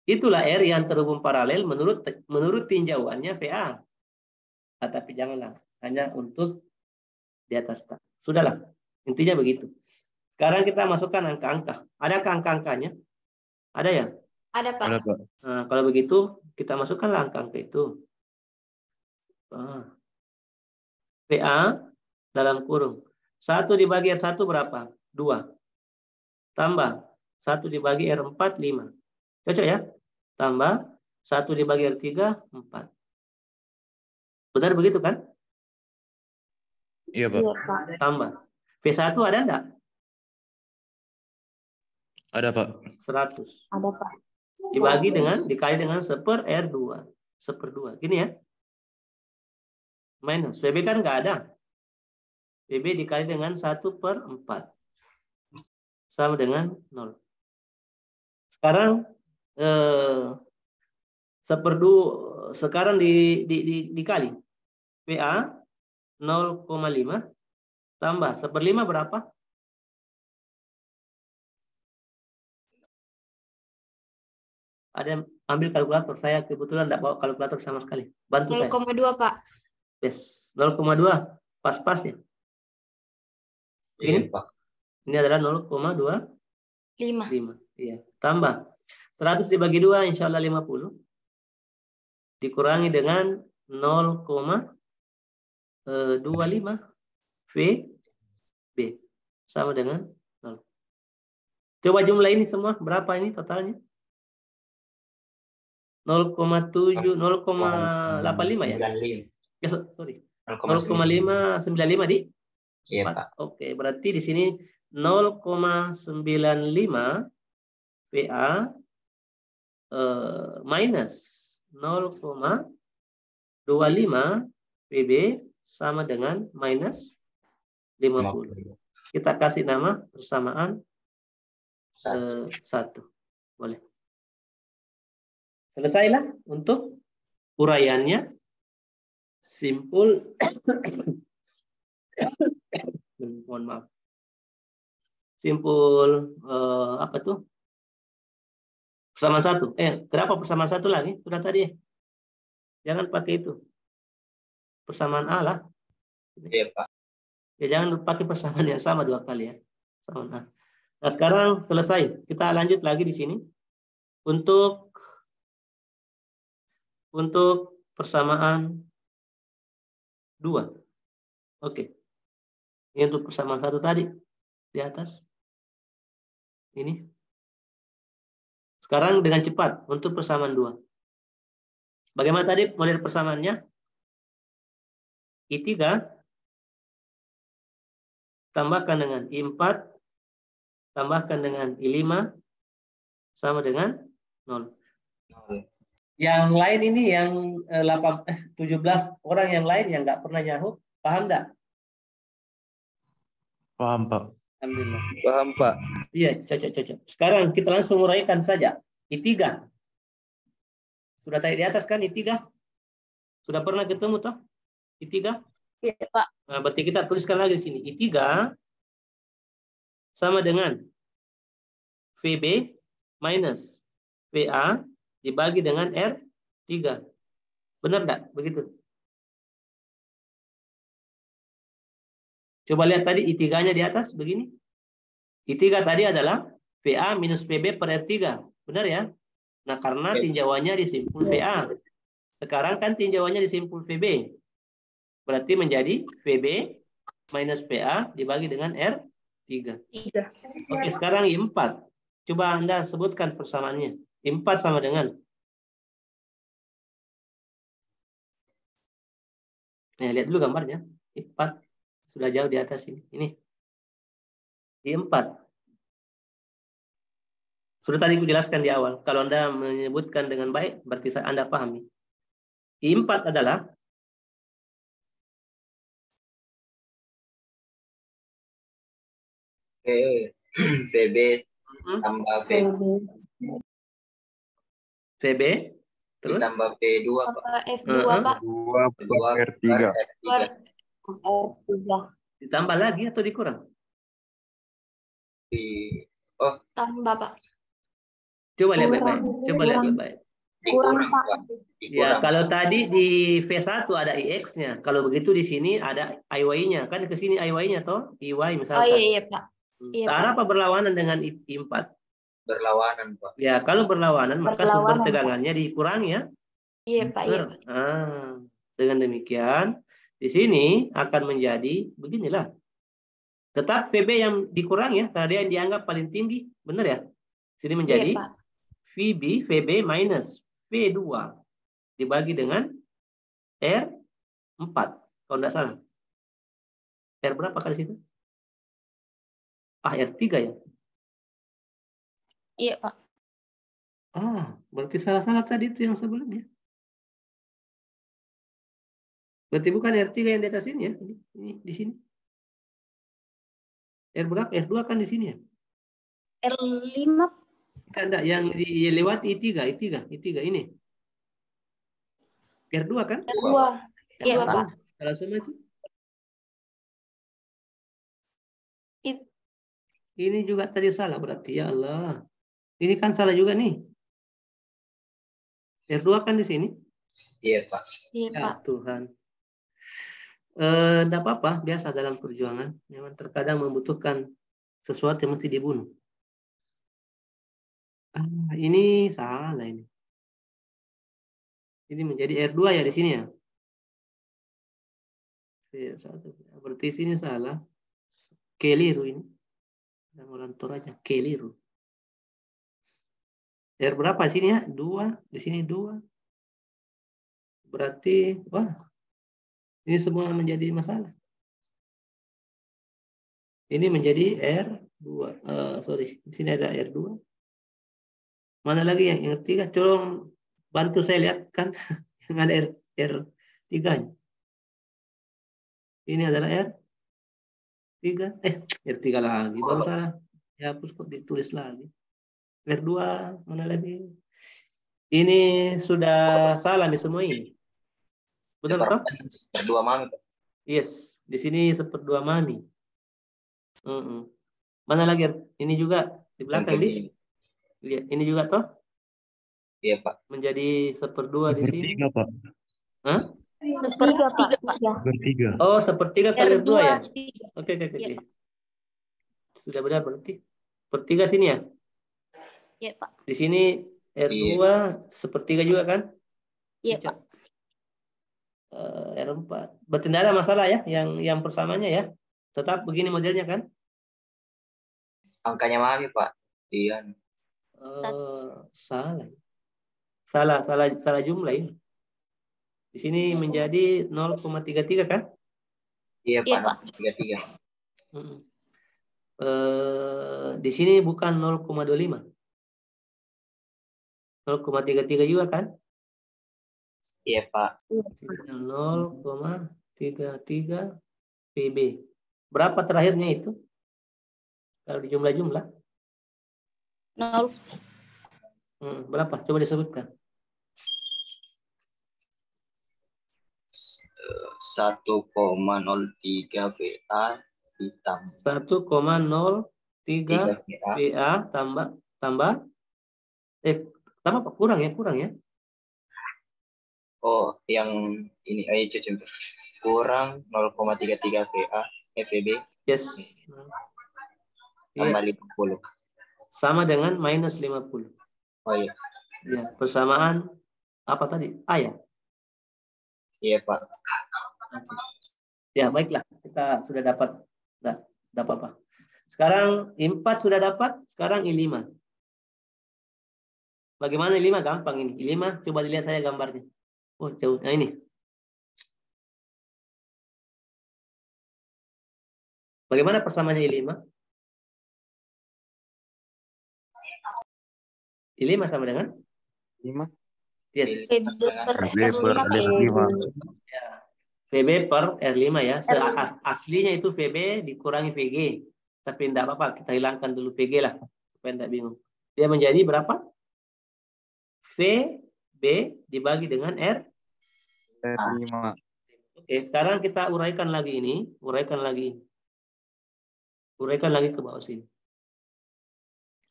Speaker 1: Itulah R yang terhubung paralel menurut tinjauannya VA. Nah, tapi janganlah. Hanya untuk di atas. Sudahlah. Intinya begitu. Sekarang kita masukkan angka-angka. Adakah angka-angkanya? Ada ya?
Speaker 2: Ada, Pak.
Speaker 4: Ada, Pak.
Speaker 1: Nah, kalau begitu, kita masukkanlah angka-angka itu. VA dalam kurung. 1 dibagi R1 berapa? 2. Tambah. 1 dibagi R4, 5. Cocok ya? Tambah 1 dibagi R3, 4. Benar begitu kan?
Speaker 4: Iya, Pak.
Speaker 3: Iya, Pak.
Speaker 1: Tambah. V1 ada enggak?
Speaker 4: Ada, Pak.
Speaker 1: 100.
Speaker 3: Ada, Pak.
Speaker 1: Dikali dengan 1/R2. 1/2. Gini ya. Minus. PB kan nggak ada. PB dikali dengan 1/4. Sama dengan 0. Sekarang 1/2. Sekarang dikali. PA 0,5 tambah 1/5 berapa? Ada yang ambil kalkulator. Saya kebetulan tidak bawa kalkulator sama sekali. Bantu saya.
Speaker 2: 0,2, Pak.
Speaker 1: Yes, 0,2. Pas-pas ya.
Speaker 5: Iya,
Speaker 1: Ini?
Speaker 5: Pak.
Speaker 1: Ini adalah 0,25.
Speaker 2: 5.
Speaker 1: Iya. Tambah 100 dibagi 2, insya Allah 50. Dikurangi dengan 0,25 VB. Sama dengan 0. Coba jumlah ini semua. Berapa ini totalnya? 0,7, 0,85 ya?
Speaker 5: 95.
Speaker 1: Ya, sorry.
Speaker 5: 0,95.
Speaker 1: 0,595 di?
Speaker 5: Iya, Pak.
Speaker 1: Oke, berarti di sini 0,95 VA minus 0,25 VB sama dengan minus 50. Kita kasih nama persamaan 1. Boleh. Selesailah untuk uraiannya. Simpul. Mohon maaf. Simpul apa tuh? Persamaan 1. Kenapa persamaan 1 lagi? Sudah tadi ya. Jangan pakai itu. Persamaan A lah.
Speaker 5: Iya, Pak.
Speaker 1: Ya jangan pakai persamaan yang sama 2 kali ya. Persamaan A. Nah, sekarang selesai. Kita lanjut lagi di sini. Untuk persamaan 2. Oke. Ini untuk persamaan 1 tadi. Di atas. Ini. Sekarang dengan cepat untuk persamaan 2. Bagaimana tadi model persamaannya? I3 tambahkan dengan I4 tambahkan dengan I5 sama dengan 0. Yang lain ini yang 17 orang yang lain yang nggak pernah nyahut, paham nggak?
Speaker 4: Paham, Pak.
Speaker 1: Alhamdulillah.
Speaker 7: Paham, Pak.
Speaker 1: Iya, cocok. Sekarang kita langsung uraikan saja. I3. Sudah tadi di atas kan I3? Sudah pernah ketemu toh? I3?
Speaker 3: Iya, Pak.
Speaker 1: Nah, berarti kita tuliskan lagi di sini. I3 sama dengan VB minus VA dibagi dengan R3. Benar enggak? Begitu. Coba lihat tadi I3-nya di atas begini. I3 tadi adalah VA minus VB per R3. Benar ya? Nah, karena tinjauannya di simpul VA. Sekarang kan tinjauannya di simpul VB. Berarti menjadi VB minus VA dibagi dengan R3.
Speaker 2: 3.
Speaker 1: Oke, sekarang I4. Coba Anda sebutkan persamaannya. I4 sama dengan. Nah, lihat dulu gambarnya. I4. Sudah jauh di atas ini. Ini. I4. Sudah tadi aku jelaskan di awal. Kalau Anda menyebutkan dengan baik, berarti Anda pahami. I4 adalah
Speaker 5: VB tambah
Speaker 1: VB terus
Speaker 5: ditambah V2, Pak.
Speaker 2: F2, Pak.
Speaker 7: 2 per R3.
Speaker 3: R3.
Speaker 1: ditambah lagi atau dikurang?
Speaker 2: Tambah, Pak.
Speaker 1: Coba lihat baik-baik. Coba lihat baik-baik.
Speaker 5: Dikurang,
Speaker 3: Pak.
Speaker 5: Pak.
Speaker 1: Ya,
Speaker 5: Dikurang.
Speaker 1: kalau tadi di V1 ada IX-nya. Kalau begitu di sini ada IY-nya. Kan ke sini IY-nya toh? IY misalkan.
Speaker 2: Oh iya, Pak. Iya,
Speaker 1: Cara
Speaker 2: Pak.
Speaker 1: apa berlawanan dengan I4?
Speaker 5: Berlawanan, Pak.
Speaker 1: Ya, kalau berlawanan maka sumber
Speaker 3: Berlawanan,
Speaker 1: tegangannya dikurangi ya.
Speaker 2: Iya, Pak. Iya, Pak.
Speaker 1: Dengan demikian, di sini akan menjadi beginilah. Tetap VB yang dikurang ya, karena dia yang dianggap paling tinggi. Benar ya? Sini menjadi
Speaker 2: Iya, Pak.
Speaker 1: VB minus V2 dibagi dengan R4. Kalau tidak salah. R berapa kali situ? R3 ya?
Speaker 8: Iya, Pak.
Speaker 1: Berarti salah-salah tadi itu yang sebelumnya. Berarti bukan R3 yang di atas ini ya. Ini di sini. R berapa? R2 kan di sini ya?
Speaker 8: R5.
Speaker 1: Enggak, yang dilewati I3 ini. R2 kan?
Speaker 2: R2.
Speaker 8: Iya,
Speaker 2: R2,
Speaker 8: Pak.
Speaker 2: Pak.
Speaker 1: Salah semua itu. Ini juga tadi salah berarti. Ya Allah. Ini kan salah juga nih. R2 kan di sini.
Speaker 5: Iya, Pak.
Speaker 2: Iya,
Speaker 1: Ya
Speaker 2: Pak.
Speaker 1: Tuhan. Enggak apa-apa, biasa dalam perjuangan. Memang terkadang membutuhkan sesuatu yang mesti dibunuh. Ini salah ini. Ini menjadi R2 ya di sini ya. Berarti sini salah. Keliru ini. Yang orang aja keliru. R berapa di sini ya? 2. Di sini 2. Berarti, wah. Ini semua menjadi masalah. Ini menjadi R2. Sorry, di sini ada R2. Mana lagi yang R3? Tolong bantu saya lihat kan yang ada R3-nya. Ini adalah R3. R3 lagi. Baru salah. Dihapus kok ditulis lagi. R2 mana lagi? Ini sudah salah nih semua ini. Benar toh?
Speaker 5: Berdua mami, Pak.
Speaker 1: Yes, di sini seperdua mami. Mana lagi? Ini juga di belakang di. Lihat, ini juga toh?
Speaker 5: Iya, Pak.
Speaker 1: Menjadi seperdua di sini.
Speaker 7: Sepertiga, Pak.
Speaker 1: Hah?
Speaker 8: Sepertiga, Pak.
Speaker 7: Sepertiga.
Speaker 1: Oh, sepertiga kali R2 ya?
Speaker 8: tiga.
Speaker 1: Oke.
Speaker 8: Iya.
Speaker 1: Sudah benar berarti. Sepertiga sini ya?
Speaker 8: Iya, Pak.
Speaker 1: Di sini R2 sepertiga juga kan?
Speaker 8: Iya, Pak.
Speaker 1: R4. Berarti tidak ada masalah ya yang persamanya ya? Tetap begini modelnya kan?
Speaker 5: Angkanya mami, Pak. Iya.
Speaker 1: Salah jumlah ini. Di sini menjadi 0,33 kan?
Speaker 5: Iya,
Speaker 8: Iya,
Speaker 5: Pak.
Speaker 8: Pak.
Speaker 5: 33.
Speaker 1: Di sini bukan 0,25. 0,33 juga kan?
Speaker 5: Iya, Pak.
Speaker 1: 0,33 PB. Berapa terakhirnya itu? Kalau di jumlah-jumlah.
Speaker 8: 0.
Speaker 1: Berapa? Coba disebutkan.
Speaker 5: 1,03 VA ditambah
Speaker 1: 1,03 VA tambah apa? Kurang ya?
Speaker 5: Oh, yang ini ayo cuci. Kurang 0,33 VA FEB.
Speaker 1: Yes.
Speaker 5: Tambah 50.
Speaker 1: Sama dengan minus 50.
Speaker 5: Oh iya.
Speaker 1: Ya, persamaan apa tadi? A ya?
Speaker 5: Iya, Pak.
Speaker 1: Ya, baiklah. Kita sudah dapat. Tidak apa-apa. Sekarang I4 sudah dapat. Sekarang I5. Bagaimana I5? Gampang ini. I5, coba dilihat saya gambarnya. Oh, jauh. Nah, ini. Bagaimana persamaannya I5? I5 sama dengan?
Speaker 7: 5.
Speaker 1: Yes.
Speaker 8: PB per
Speaker 7: VB per R5.
Speaker 1: Ya. VB per R5 ya. Aslinya itu VB dikurangi VG. Tapi tidak apa-apa. Kita hilangkan dulu VG lah. Supaya tidak bingung. Dia menjadi berapa? VB dibagi dengan
Speaker 7: R5.
Speaker 1: Oke, sekarang kita uraikan lagi ini. Uraikan lagi ke bawah sini.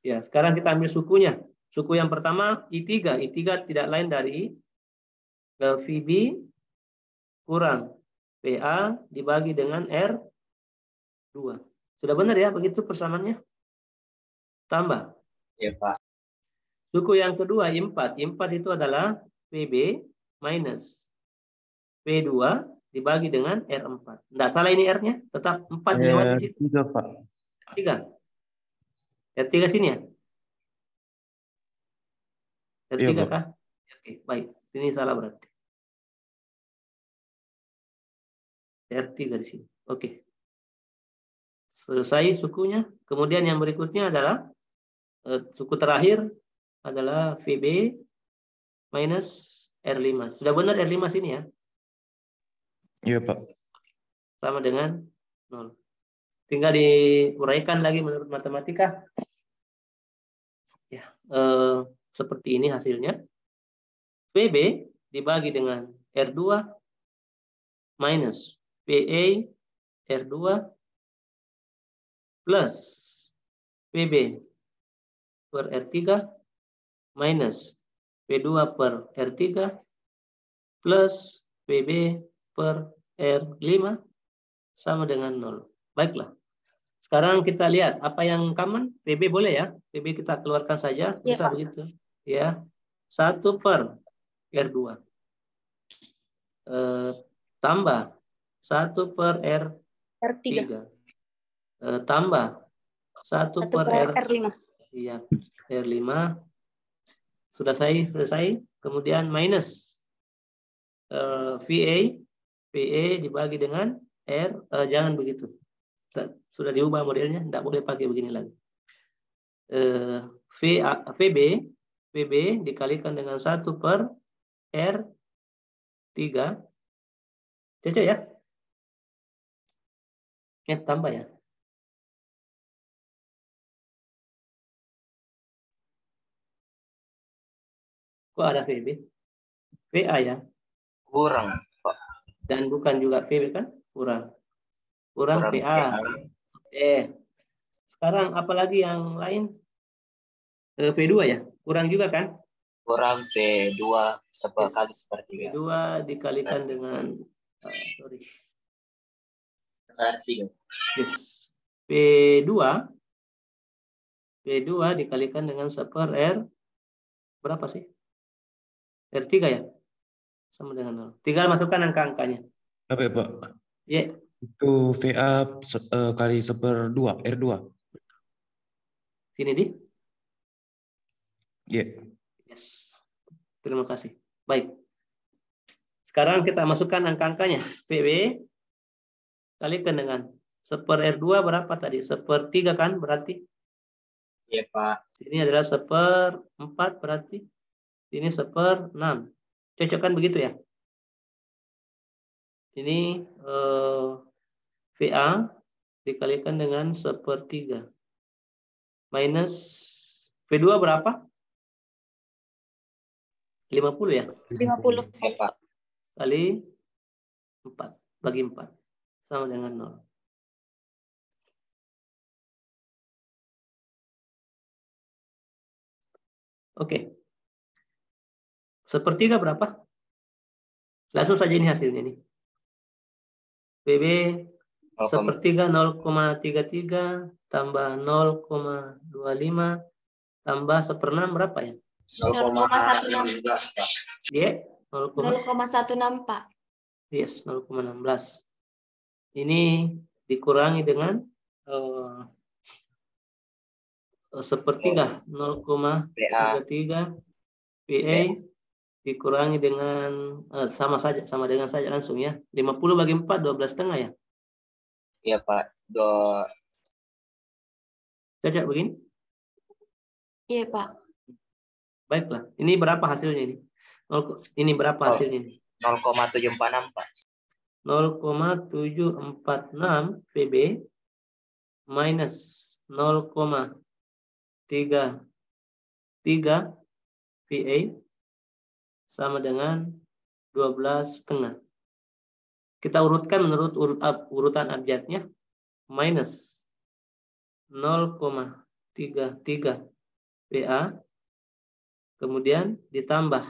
Speaker 1: Ya, sekarang kita ambil sukunya. Suku yang pertama I3. I3 tidak lain dari VB kurang PA dibagi dengan R2. Sudah benar ya begitu persamaannya? Tambah.
Speaker 5: Iya, Pak.
Speaker 1: Suku yang kedua I4. I4 itu adalah PB minus P2 dibagi dengan R4. Tidak salah ini R-nya? Tetap 4 dilewati situ.
Speaker 7: R3, Pak.
Speaker 1: R3. R3 sini ya? R3
Speaker 4: Iya, Pak.
Speaker 1: kah? Oke, baik. Sini salah berarti. R3 di sini. Oke. Selesai sukunya. Kemudian yang berikutnya adalah suku terakhir adalah VB minus R5. Sudah benar R5 sini ya?
Speaker 4: Iya, Pak.
Speaker 1: Sama dengan 0. Tinggal diuraikan lagi menurut matematika. Ya, seperti ini hasilnya. VB dibagi dengan R2 minus VA R2 plus VB per R3 minus V2 per R3 plus VB per R5 sama dengan 0. Baiklah. Sekarang kita lihat apa yang common. VB boleh ya. VB kita keluarkan saja.
Speaker 8: Iya,
Speaker 1: Bisa
Speaker 8: Pak.
Speaker 1: begitu. Ya. 1 per R2. Tambah 1 per R3.
Speaker 8: R3.
Speaker 1: Tambah 1 per
Speaker 8: R5.
Speaker 1: Iya, R5. Sudah selesai. Kemudian minus VA dibagi dengan R. Jangan begitu. Sudah diubah modelnya. Tidak boleh pakai begini lagi. VB dikalikan dengan 1 per R3. Cocok ya? Tambah ya. Kok ada VB? VA ya?
Speaker 5: Kurang, Pak.
Speaker 1: Dan bukan juga VB kan? Kurang
Speaker 5: Kurang
Speaker 1: VA.
Speaker 5: VA.
Speaker 1: Sekarang apalagi yang lain? V2 ya? Kurang juga kan?
Speaker 5: Kurang V2 kali sepertiga.
Speaker 1: V2 dikalikan dengan
Speaker 5: Sepertiga.
Speaker 1: Yes. V2 dikalikan dengan 1 per R berapa sih? R3 ya? Sama dengan 0. Tinggal masukkan angka-angkanya.
Speaker 4: Apa ya, Pak?
Speaker 1: Ya.
Speaker 4: Itu VA kali 1/2, R2.
Speaker 1: Sini di.
Speaker 4: Iya.
Speaker 1: Yes. Terima kasih. Baik. Sekarang kita masukkan angka-angkanya. VB kalikan dengan 1 per R2 berapa tadi? 1/3 kan berarti?
Speaker 5: Iya, Pak.
Speaker 1: Ini adalah 1/4 berarti. Ini 1/6. Cocok kan begitu ya? Ini VA dikalikan dengan 1/3. Minus V2 berapa? 50 ya?
Speaker 8: 50.
Speaker 5: Iya, Pak.
Speaker 1: Kali 4. Bagi 4. Sama dengan 0. Oke. 1/3 berapa? Langsung saja ini hasilnya nih. PB 1/3 0,33 tambah 0,25 tambah 1/6 berapa ya?
Speaker 5: 0,16, Pak.
Speaker 1: Dia
Speaker 2: 0,16 Pak.
Speaker 1: Yes, 0,16. Ini dikurangi dengan 1/3 0,33 PA dikurangi dengan sama dengan saja langsung ya. 50 bagi 4 12,5 ya.
Speaker 5: Iya, Pak.
Speaker 1: Cocok begini?
Speaker 2: Iya Pak.
Speaker 1: Baiklah. Ini berapa hasilnya ini? Ini berapa hasilnya ini?
Speaker 5: 0,746, Pak.
Speaker 1: 0,746 VB minus 0,33 VA sama dengan 12,5. Kita urutkan menurut urutan abjadnya. Minus 0,33 VA kemudian ditambah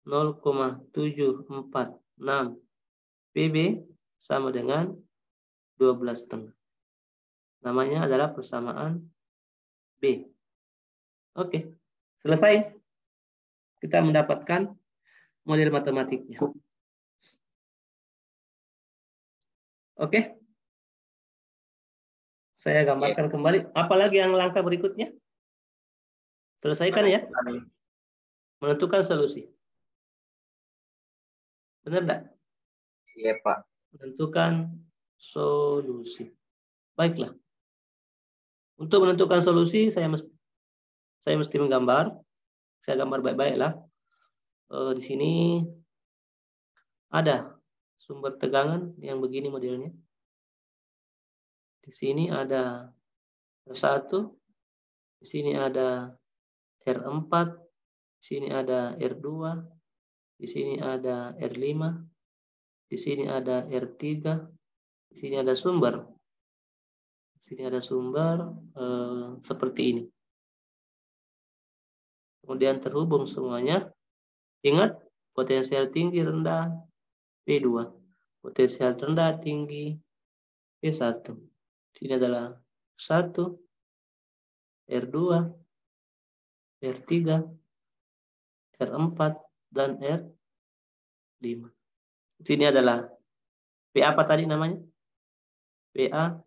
Speaker 1: 0,746 PB sama dengan 12,5. Namanya adalah persamaan B. Oke, selesai. Kita mendapatkan model matematiknya. Oke. Saya gambarkan kembali. Apalagi yang langkah berikutnya? Selesaikan ya. Menentukan solusi. Benar enggak?
Speaker 5: Iya, Pak.
Speaker 1: Menentukan solusi. Baiklah. Untuk menentukan solusi, saya mesti menggambar. Saya gambar baik-baiklah. Di sini ada sumber tegangan yang begini modelnya. Di sini ada R1, di sini ada R4, di sini ada R2, di sini ada R5, di sini ada R3, di sini ada sumber. Di sini ada sumber seperti ini. Kemudian terhubung semuanya. Ingat, potensial tinggi rendah P2. Potensial rendah tinggi P1. Ini adalah 1, R2, R3, R4, dan R5. Ini adalah P apa tadi namanya? PA,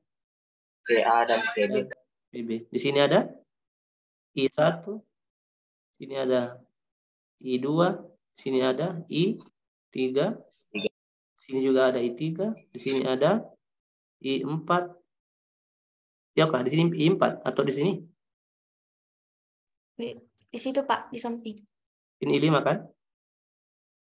Speaker 5: VA dan VB.
Speaker 1: PB. Di sini ada I1, sini ada I2, sini ada I3, sini juga ada I3, di sini ada I4. Ya kah? Di sini I4 atau di sini?
Speaker 2: Di situ Pak, di samping.
Speaker 1: Ini I5 kan?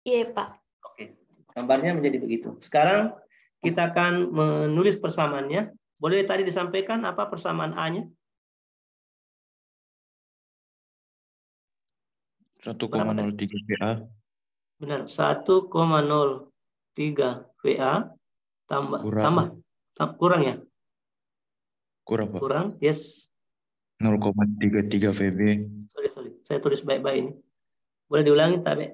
Speaker 2: Iya Pak.
Speaker 1: Oke. Gambarnya menjadi begitu. Sekarang kita akan menulis persamaannya. Boleh tadi disampaikan apa persamaan A-nya?
Speaker 4: 1,03 VA.
Speaker 1: Benar, 1,03 VA tambah kurang ya?
Speaker 4: Kurang, Pak.
Speaker 1: Kurang, yes.
Speaker 4: 0,33 VB.
Speaker 1: Sorry. Saya tulis baik-baik ini. Boleh diulangi tadi?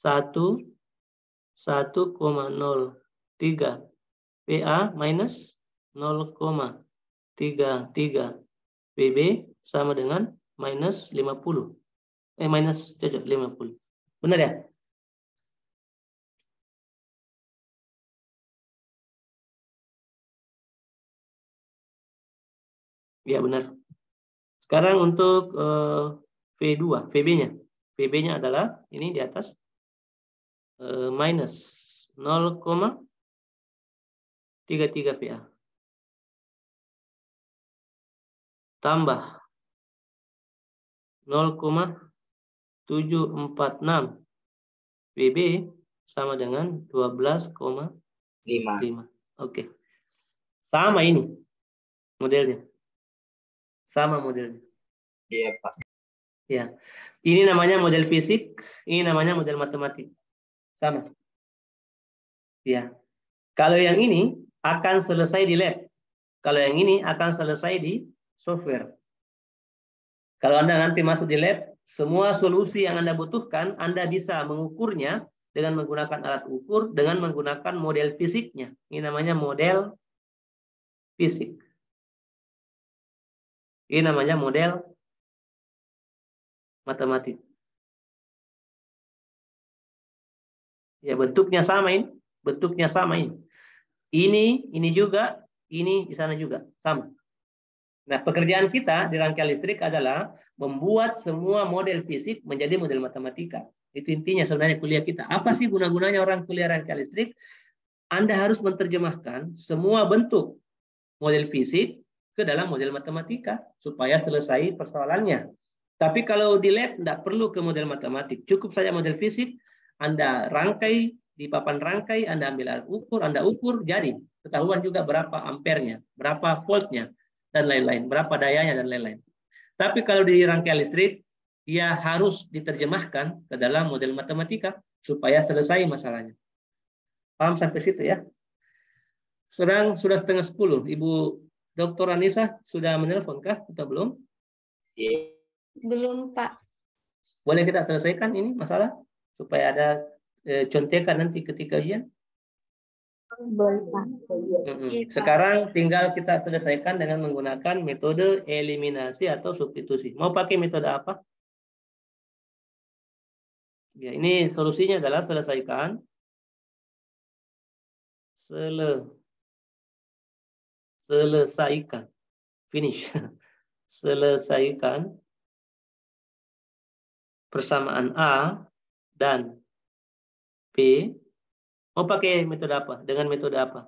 Speaker 1: 1,03 PA minus 0,33 PB sama dengan minus 50. Minus 50. Benar ya? Ya benar. Sekarang untuk V2, VB-nya. VB-nya adalah ini di atas minus 0,33 VA. Tambah 0,746 VB sama dengan 12,5. Oke. Sama ini modelnya. Sama modelnya.
Speaker 5: Iya, Pak.
Speaker 1: Ya. Ini namanya model fisik, ini namanya model matematik. Sama. Ya. Kalau yang ini akan selesai di lab. Kalau yang ini akan selesai di software. Kalau Anda nanti masuk di lab, semua solusi yang Anda butuhkan, Anda bisa mengukurnya dengan menggunakan alat ukur, dengan menggunakan model fisiknya. Ini namanya model fisik. Ini namanya model matematik. Ya, bentuknya sama ini. Bentuknya sama ini. Ini juga, ini di sana juga. Sama. Nah, pekerjaan kita di rangkaian listrik adalah membuat semua model fisik menjadi model matematika. Itu intinya sebenarnya kuliah kita. Apa sih guna-gunanya orang kuliah rangkaian listrik? Anda harus menerjemahkan semua bentuk model fisik ke dalam model matematika supaya selesai persoalannya. Tapi kalau di lab tidak perlu ke model matematik, cukup saja model fisik, Anda rangkai di papan rangkai, Anda ambil alat ukur, Anda ukur, jadi ketahuan juga berapa ampernya, berapa voltnya, dan lain-lain, berapa dayanya dan lain-lain. Tapi kalau di rangkaian listrik, dia harus diterjemahkan ke dalam model matematika supaya selesai masalahnya. Paham sampai situ ya? Sudah 9:30. Ibu Dr. Anissa sudah menelponkah atau belum?
Speaker 5: Iya.
Speaker 2: Belum Pak.
Speaker 1: Boleh kita selesaikan ini masalah supaya ada contekan nanti ketika ujian?
Speaker 3: Boleh, Pak.
Speaker 2: Iya, Pak.
Speaker 1: Sekarang tinggal kita selesaikan dengan menggunakan metode eliminasi atau substitusi. Mau pakai metode apa? Ya, ini solusinya adalah selesaikan. Selesaikan. Finish. Selesaikan persamaan A dan B, mau pakai metode apa? Dengan metode apa?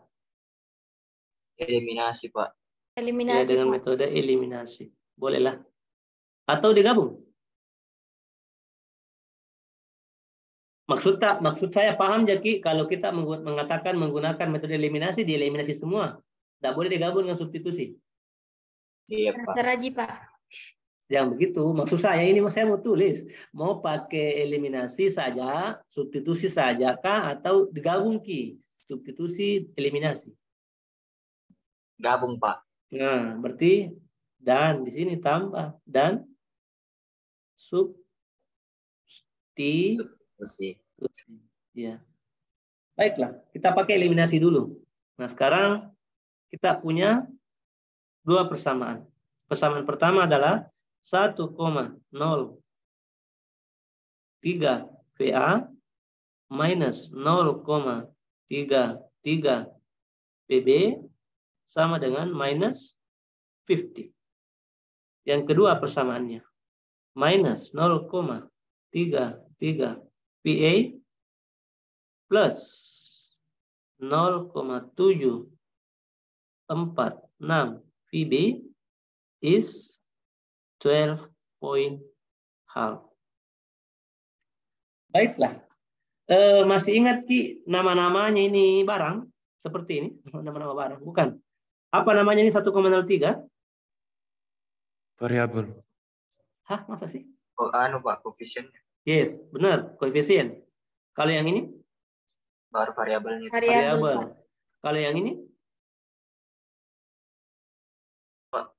Speaker 5: Eliminasi, Pak.
Speaker 1: Ya,
Speaker 2: Eliminasi,
Speaker 1: dengan
Speaker 2: Pak.
Speaker 1: metode eliminasi. Bolehlah. Atau digabung. Maksud saya paham, Jaki, kalau kita mengatakan menggunakan metode eliminasi, dieliminasi semua. Tidak boleh digabung dengan substitusi.
Speaker 5: Iya, Pak.
Speaker 2: Terserah, Ji, Pak.
Speaker 1: Yang begitu, maksud saya ini saya mau tulis. Mau pakai eliminasi saja, substitusi saja kah, atau digabung Ki? Substitusi, eliminasi.
Speaker 5: Gabung, Pak.
Speaker 1: Nah, berarti dan di sini tambah dan
Speaker 5: Substitusi.
Speaker 1: ya. Baiklah, kita pakai eliminasi dulu. Nah, sekarang kita punya dua persamaan. Persamaan pertama adalah 1,03 VA minus 0,33 PB sama dengan minus 50. Yang kedua persamaannya minus 0,33 PA plus 0,746 PB is 12.5. Baiklah. Masih ingat Ki nama-namanya ini barang? Seperti ini, nama-nama barang. Bukan. Apa namanya ini 1,03?
Speaker 4: Variabel.
Speaker 1: Hah, masa sih?
Speaker 5: Oh, anu, Pak, koefisien.
Speaker 1: Yes, benar, koefisien. Kalau yang ini?
Speaker 5: Baru variabelnya.
Speaker 2: Variabel, Pak.
Speaker 1: Kalau yang ini?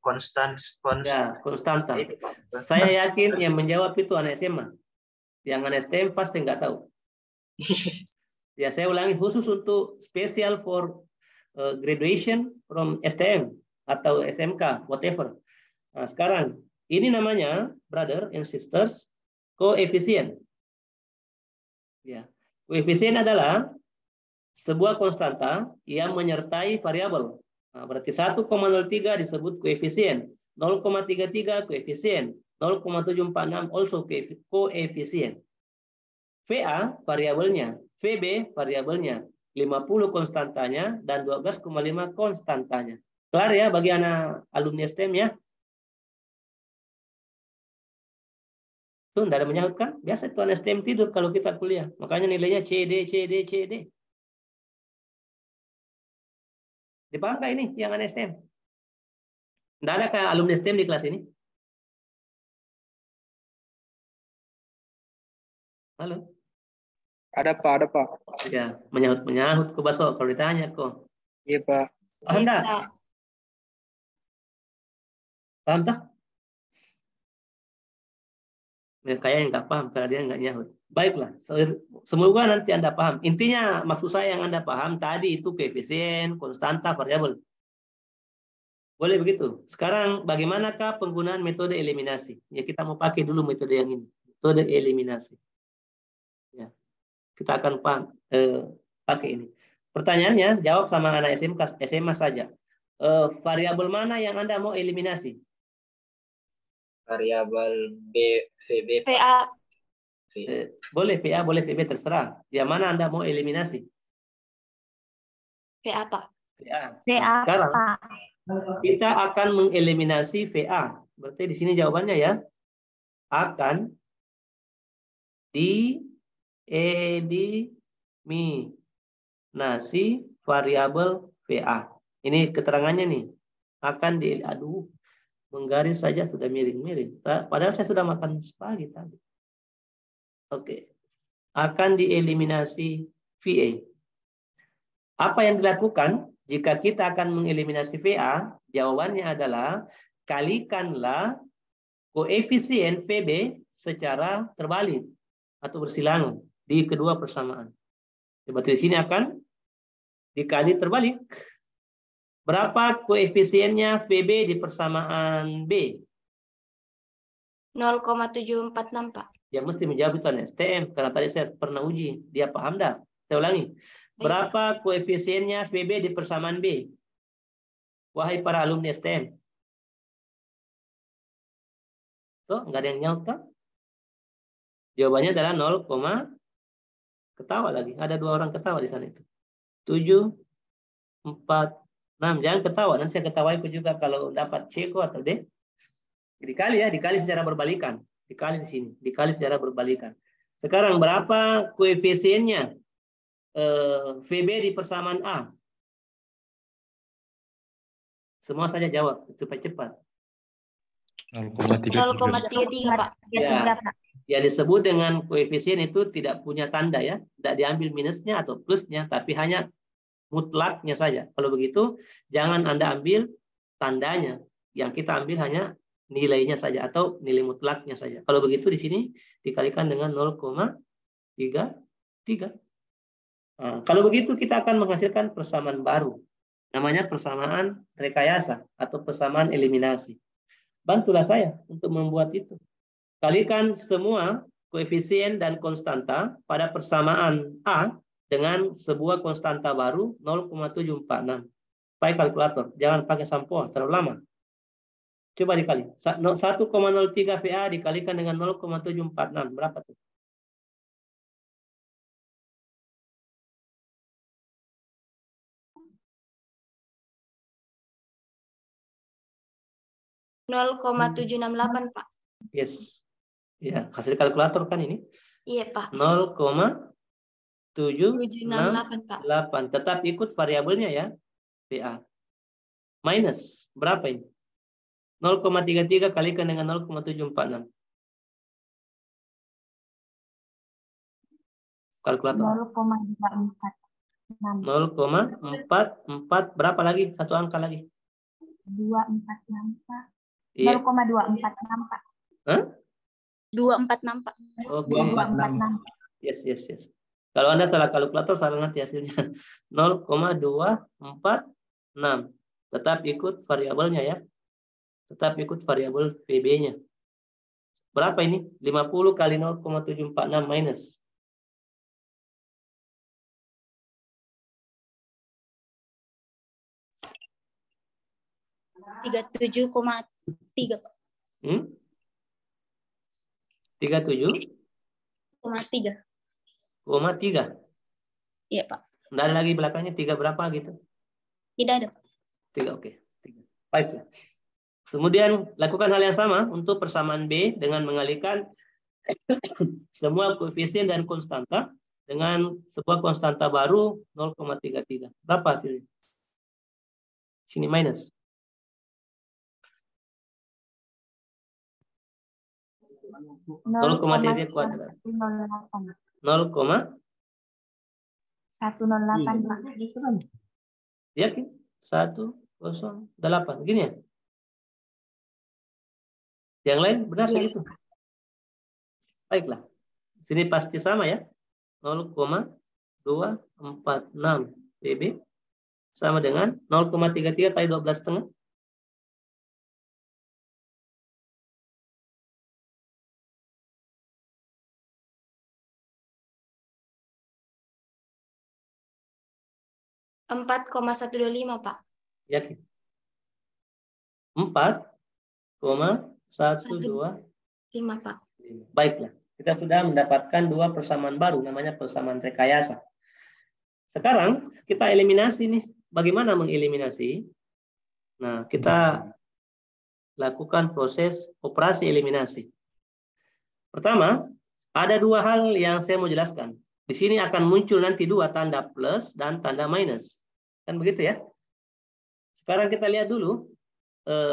Speaker 5: Konstan.
Speaker 1: Ya, konstanta.
Speaker 5: Itu, Pak.
Speaker 1: Saya yakin yang menjawab itu anak SMA. Yang anak STM pasti nggak tahu. Ya, saya ulangi khusus untuk special for graduation from STM atau SMK, whatever. Nah, sekarang ini namanya, brother and sisters, koefisien. Ya, koefisien adalah sebuah konstanta yang menyertai variabel. Nah, berarti 1,03 disebut koefisien, 0,33 koefisien, 0,746 also koefisien. VA variabelnya, VB variabelnya, 50 konstantanya, dan 12,5 konstantanya. Kelar ya bagi anak alumni STM ya? Itu tidak ada menyahut kan? Biasa itu anak STM tidur kalau kita kuliah. Makanya nilainya CD. Dipaham nggak ini yang anak STM? Tidak ada kayak alumni STM di kelas ini? Halo?
Speaker 9: Ada, Pak. Ada, Pak.
Speaker 1: Ya, menyahut ke Baso kalau ditanya kok.
Speaker 9: Iya, Pak.
Speaker 1: Paham enggak?
Speaker 2: Pak.
Speaker 1: Paham tak? Ya, kayaknya nggak paham karena dia nggak nyahut. Baiklah, semoga nanti Anda paham. Intinya maksud saya yang Anda paham tadi itu koefisien, konstanta, variabel. Boleh begitu. Sekarang bagaimanakah penggunaan metode eliminasi? Ya kita mau pakai dulu metode yang ini, metode eliminasi. Ya, kita akan pakai ini. Pertanyaannya jawab sama anak SMK, SMA saja. Variabel mana yang Anda mau eliminasi?
Speaker 5: Variabel VB.
Speaker 2: VA.
Speaker 1: Boleh VA, boleh VB, terserah. Yang mana Anda mau eliminasi?
Speaker 2: VA, Pak.
Speaker 1: VA.
Speaker 3: VA,
Speaker 1: Nah, sekarang
Speaker 3: Pak.
Speaker 1: kita akan mengeliminasi VA. Berarti di sini jawabannya ya. Akan dieliminasi variabel VA. Ini keterangannya nih. Akan menggaris saja sudah miring-miring. Padahal saya sudah makan pagi tadi. Oke. Akan dieliminasi VA. Apa yang dilakukan jika kita akan mengeliminasi VA? Jawabannya adalah kalikanlah koefisien VB secara terbalik atau bersilangan di kedua persamaan. Berarti di sini akan dikali terbalik. Berapa koefisiennya VB di persamaan B?
Speaker 2: 0,746, Pak.
Speaker 1: Ya mesti menjawab itu anak STM karena tadi saya pernah uji. Dia paham dah? Saya ulangi. Berapa koefisiennya VB di persamaan B? Wahai para alumni STM. Tuh, nggak ada yang nyaut kan? Jawabannya adalah 0, ketawa lagi. Ada 2 orang ketawa di sana itu. 7, 4, 6. Jangan ketawa. Nanti saya ketawai juga kalau dapat C atau D. Dikali ya, dikali secara berbalikan. Dikali di sini. Dikali secara berbalikan. Sekarang berapa koefisiennya VB di persamaan A? Semua saja jawab cepat-cepat.
Speaker 4: 0,33.
Speaker 2: 0,33 Pak.
Speaker 1: Ya. Ya disebut dengan koefisien itu tidak punya tanda ya, tidak diambil minusnya atau plusnya, tapi hanya mutlaknya saja. Kalau begitu, jangan Anda ambil tandanya, yang kita ambil hanya nilainya saja atau nilai mutlaknya saja. Kalau begitu di sini dikalikan dengan 0,33. Nah, kalau begitu kita akan menghasilkan persamaan baru, namanya persamaan rekayasa atau persamaan eliminasi. Bantulah saya untuk membuat itu. Kalikan semua koefisien dan konstanta pada persamaan A dengan sebuah konstanta baru 0,746. Pakai kalkulator, jangan pakai sampoa, terlalu lama. Coba dikali. 1,03 VA dikalikan dengan 0,746. Berapa tuh?
Speaker 2: (0,768 Pak).
Speaker 1: Yes. Ya, hasil kalkulator kan ini?
Speaker 2: Iya Pak.
Speaker 1: 0,768
Speaker 2: Pak.
Speaker 1: Tetap ikut variabelnya ya, VA. Minus, berapa ini? 0,33 kalikan dengan 0,746. Kalkulator. 0,44, berapa lagi? Satu angka lagi.
Speaker 3: 246 Pak.
Speaker 1: Iya.
Speaker 3: 0,246 Pak.
Speaker 1: Hah?
Speaker 8: 246 Pak.
Speaker 1: Oke.
Speaker 3: 246.
Speaker 1: Yes. Kalau Anda salah kalkulator, salah nanti hasilnya. 0,246. Tetap ikut variabelnya ya. Tetap ikut variabel VB-nya. Berapa ini? 50 kali 0,746 minus.
Speaker 8: (37,3 Pak).
Speaker 1: 37,3.
Speaker 8: Iya Pak.
Speaker 1: Nggak ada lagi belakangnya 3 berapa gitu?
Speaker 8: Tidak ada Pak.
Speaker 1: 3, oke. 3. Baiklah. Kemudian lakukan hal yang sama untuk persamaan B dengan mengalihkan semua koefisien dan konstanta dengan sebuah konstanta baru 0,33. Berapa hasilnya? Sini minus. 0,33 kuadrat. 0,108.
Speaker 3: 108 Pak.
Speaker 1: Yakin? 108. Begini ya? Yang lain benar segitu? Baiklah. Sini pasti sama ya. 0,246 PB sama dengan 0,33 kali 12,5.
Speaker 2: (4,125 Pak).
Speaker 1: Yakin? 4,125
Speaker 2: Pak.
Speaker 1: Baiklah, kita sudah mendapatkan 2 persamaan baru, namanya persamaan rekayasa. Sekarang kita eliminasi nih. Bagaimana mengeliminasi? Nah, kita lakukan proses operasi eliminasi. Pertama, ada 2 hal yang saya mau jelaskan. Di sini akan muncul nanti 2 tanda plus dan tanda minus. Kan begitu ya? Sekarang kita lihat dulu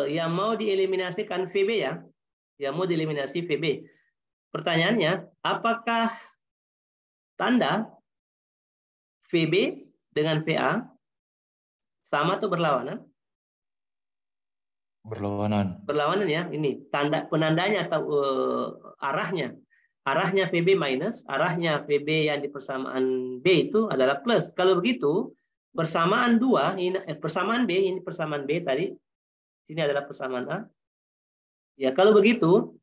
Speaker 1: yang mau dieliminasikan VB ya. Yang mau dieliminasi VB. Pertanyaannya, apakah tanda VB dengan VA sama atau berlawanan?
Speaker 4: Berlawanan.
Speaker 1: Berlawanan ya. Ini tanda penandanya atau arahnya. Arahnya VB minus, arahnya VB yang di persamaan B itu adalah plus. Kalau begitu, persamaan 2, ini persamaan B, ini persamaan B tadi. Sini adalah persamaan A. Ya, kalau begitu,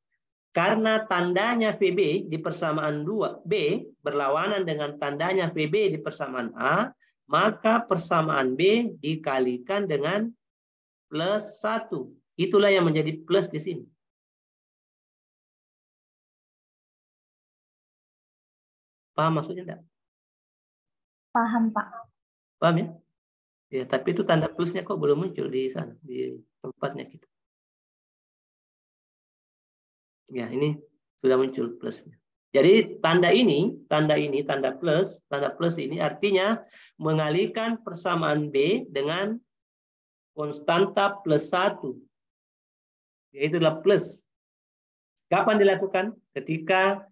Speaker 1: karena tandanya VB di persamaan 2B berlawanan dengan tandanya VB di persamaan A, maka persamaan B dikalikan dengan plus 1. Itulah yang menjadi plus di sini. Paham maksudnya enggak?
Speaker 3: Paham, Pak.
Speaker 1: Paham ya? Ya, tapi itu tanda plusnya kok belum muncul di sana, di tempatnya kita. Ya, ini sudah muncul plusnya. Jadi tanda plus ini artinya mengalihkan persamaan B dengan konstanta plus 1. Yaitu adalah plus. Kapan dilakukan? Ketika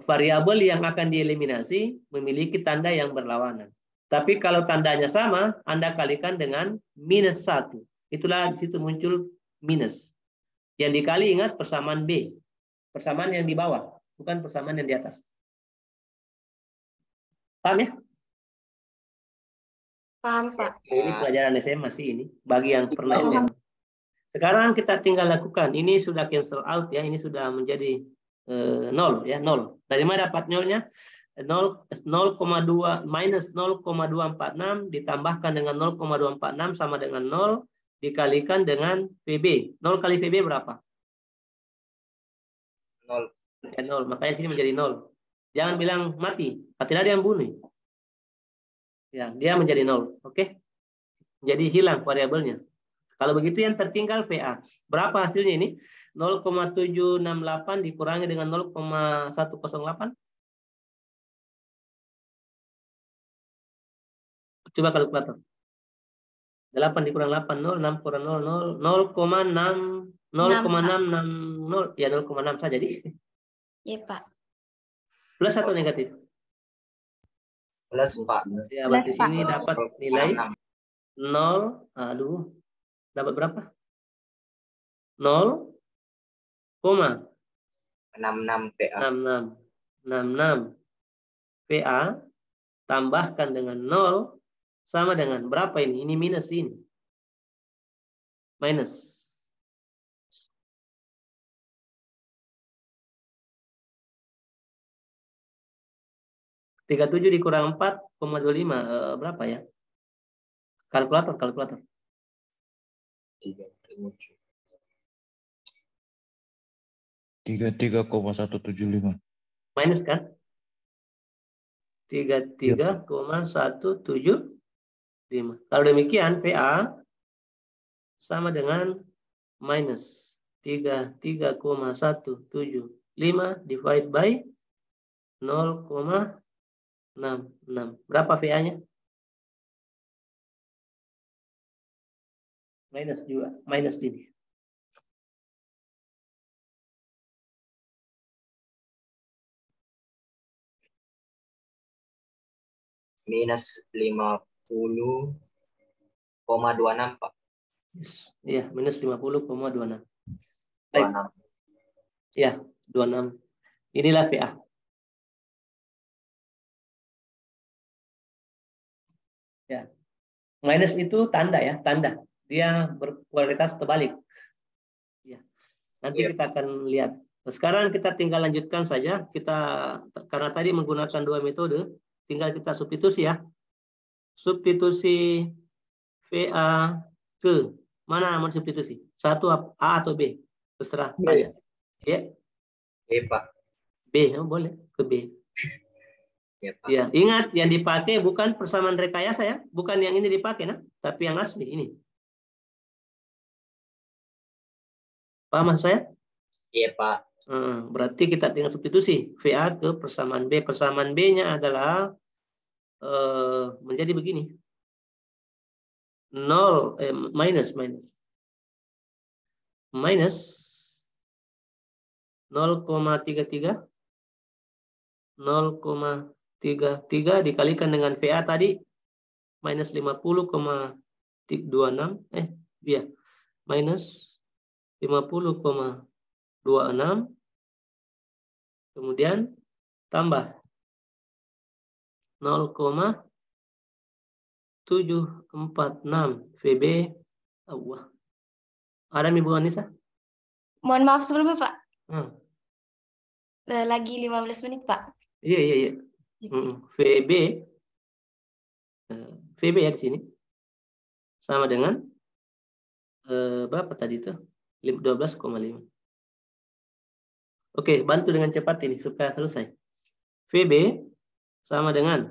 Speaker 1: variabel yang akan dieliminasi memiliki tanda yang berlawanan. Tapi kalau tandanya sama, Anda kalikan dengan minus 1. Itulah di situ muncul minus. Yang dikali ingat persamaan B. Persamaan yang di bawah, bukan persamaan yang di atas. Paham ya?
Speaker 2: Paham, Pak.
Speaker 1: Ini pelajaran SMA sih ini. Bagi yang pernah SMA. Sekarang kita tinggal lakukan. Ini sudah cancel out ya. Ini sudah menjadi 0 ya, 0. Dari mana dapat nolnya? 0,2 minus 0,246 ditambahkan dengan 0,246 sama dengan 0 dikalikan dengan VB. 0 kali VB berapa?
Speaker 5: 0.
Speaker 1: Ya, 0. Makanya sini menjadi 0. Jangan bilang mati. Tidak ada yang bunuh. Ya, dia menjadi 0. Oke? Jadi hilang variabelnya. Kalau begitu yang tertinggal VA. Berapa hasilnya ini? 0,768 dikurangi dengan 0,108. Coba kalkulator. 8 dikurang 8, 0, 6 kurang 0, 0,660. Ya, 0,6 saja. Jadi.
Speaker 2: Iya, Pak.
Speaker 1: Plus atau negatif?
Speaker 5: Plus, Pak.
Speaker 1: Ya, berarti
Speaker 3: Plus, Pak.
Speaker 1: sini dapat nilai 0. Aduh. Dapat berapa?
Speaker 5: 0,66 PA.
Speaker 1: 66 PA tambahkan dengan 0 sama dengan berapa ini? Ini minus ini. Minus. Tiga 37 dikurang 4,25 berapa ya? Kalkulator.
Speaker 4: 33,175.
Speaker 1: Minus kan? 33,175. Kalau demikian VA sama dengan minus 33,175 divide by 0,66. Berapa VA-nya? Minus juga, minus ini.
Speaker 5: Minus 50,26, Pak.
Speaker 1: Yes. Iya, minus 50,26.
Speaker 5: 26.
Speaker 1: Ya, 26. Inilah VA. Ya. Minus itu tanda ya, tanda. Dia berkualitas terbalik. Ya. Nanti kita akan lihat. Sekarang kita tinggal lanjutkan saja. Karena tadi menggunakan dua metode, tinggal kita substitusi ya. Substitusi VA ke mana mau substitusi? Satu A atau B? Terserah saja. Ya.
Speaker 5: Pak.
Speaker 1: B, boleh ke B.
Speaker 5: Ya, Pak.
Speaker 1: Ya, ingat yang dipakai bukan persamaan rekayasa ya, bukan yang ini dipakai nah, tapi yang asli ini. Paham maksud saya?
Speaker 5: Iya, Pak.
Speaker 1: Berarti kita tinggal substitusi VA ke persamaan B. Persamaan B-nya adalah menjadi begini. 0 minus 0,33 dikalikan dengan VA tadi minus 50,26 minus 50,26 kemudian tambah 0,746 VB. Allah. Ada Ibu Anissa?
Speaker 2: Mohon maaf sebelumnya, Pak. Lagi 15 menit, Pak.
Speaker 1: Iya. VB ya di sini sama dengan berapa tadi itu? 12,5. Oke, bantu dengan cepat ini supaya selesai. VB sama dengan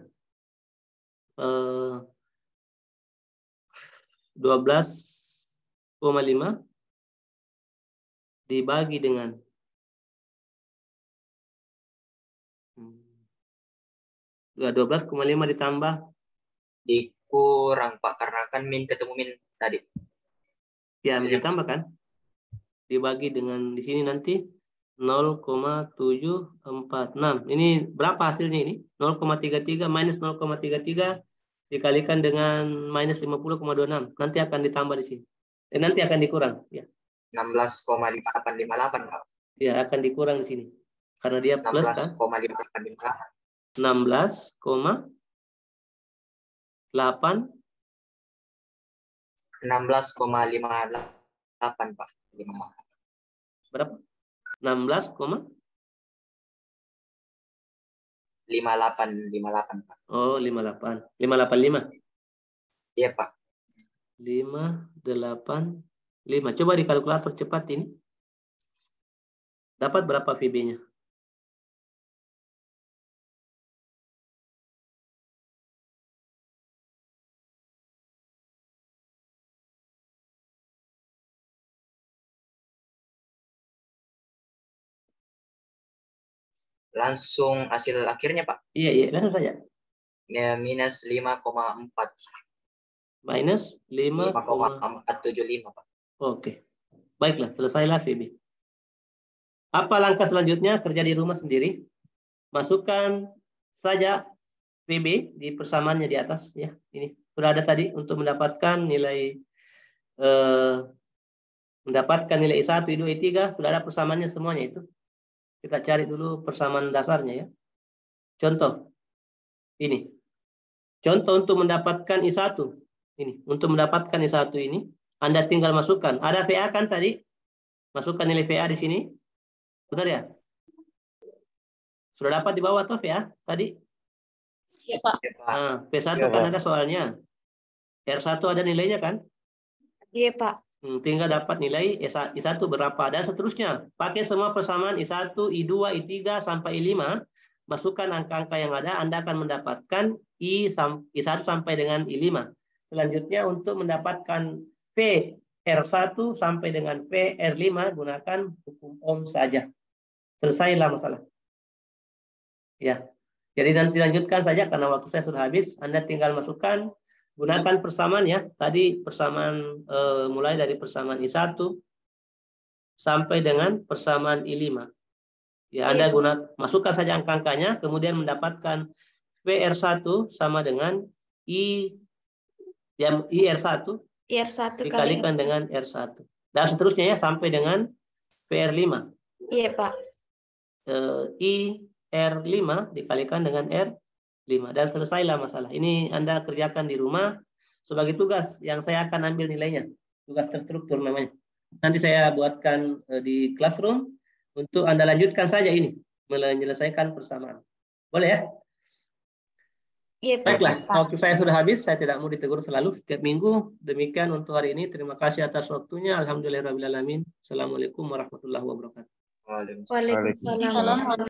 Speaker 1: 12,5 dibagi dengan 12,5 ditambah
Speaker 5: Dikurang Pak, karena kan min ketemu min tadi.
Speaker 1: ya
Speaker 5: Hasilnya
Speaker 1: ditambah kan, dibagi dengan di sini nanti 0,746. Ini berapa hasilnya ini? 0,33 minus 0,33 dikalikan dengan minus 50,26. Nanti akan ditambah di sini. Nanti akan dikurang. Ya.
Speaker 5: 16,5858 Pak.
Speaker 1: Ya, akan dikurang di sini. Karena dia plus kan.
Speaker 5: 16,5858.
Speaker 1: 16,8
Speaker 5: 16,58 Pak. 58.
Speaker 1: berapa? 16,
Speaker 5: 58 Pak.
Speaker 1: oh 58. 585.
Speaker 5: Iya Pak.
Speaker 1: 585. Coba di kalkulator cepat ini. Dapat berapa VB-nya?
Speaker 5: Langsung hasil akhirnya Pak.
Speaker 1: Iya, langsung saja.
Speaker 5: Minus 5,4.
Speaker 1: Minus
Speaker 5: 5,475 Pak.
Speaker 1: Oke. Baiklah, selesailah VB. Apa langkah selanjutnya? Kerja di rumah sendiri. Masukkan saja VB di persamaannya di atas ya. Ini sudah ada tadi untuk mendapatkan nilai I1, I2, I3 sudah ada persamaannya semuanya itu. Kita cari dulu persamaan dasarnya ya. Contoh ini. Contoh untuk mendapatkan I1. Ini, untuk mendapatkan I1 ini Anda tinggal masukkan. Ada VA kan tadi? Masukkan nilai VA di sini. Benar ya? Sudah dapat di bawah atau VA tadi?
Speaker 8: Iya, Pak.
Speaker 1: Nah, V1 kan ada soalnya. R1 ada nilainya kan?
Speaker 2: Iya, Pak.
Speaker 1: Tinggal dapat nilai I1 berapa dan seterusnya. Pakai semua persamaan I1, I2, I3 sampai I5. Masukkan angka-angka yang ada, Anda akan mendapatkan I1 sampai dengan I5. Selanjutnya untuk mendapatkan PR1 sampai dengan PR5 gunakan hukum Ohm saja. Selesailah masalah. Ya. Jadi nanti lanjutkan saja karena waktu saya sudah habis. Anda tinggal masukkan, gunakan persamaan ya. Tadi persamaan mulai dari persamaan I1 sampai dengan persamaan I5. Ya, Anda masukkan saja angka-angkanya, kemudian mendapatkan PR1 sama dengan IR1 dikalikan dengan R1. Dan seterusnya ya sampai dengan PR5.
Speaker 2: Iya, Pak.
Speaker 1: IR5 dikalikan dengan R5 dan selesailah masalah. Ini Anda kerjakan di rumah sebagai tugas yang saya akan ambil nilainya. Tugas terstruktur namanya. Nanti saya buatkan di classroom untuk Anda lanjutkan saja ini menyelesaikan persamaan. Boleh ya?
Speaker 2: Iya, Pak.
Speaker 1: Baiklah, waktu saya sudah habis, saya tidak mau ditegur selalu setiap minggu. Demikian untuk hari ini. Terima kasih atas waktunya. Alhamdulillahirrahmanirrahim. Assalamualaikum warahmatullahi wabarakatuh.
Speaker 5: Waalaikumsalam.
Speaker 2: Waalaikumsalam.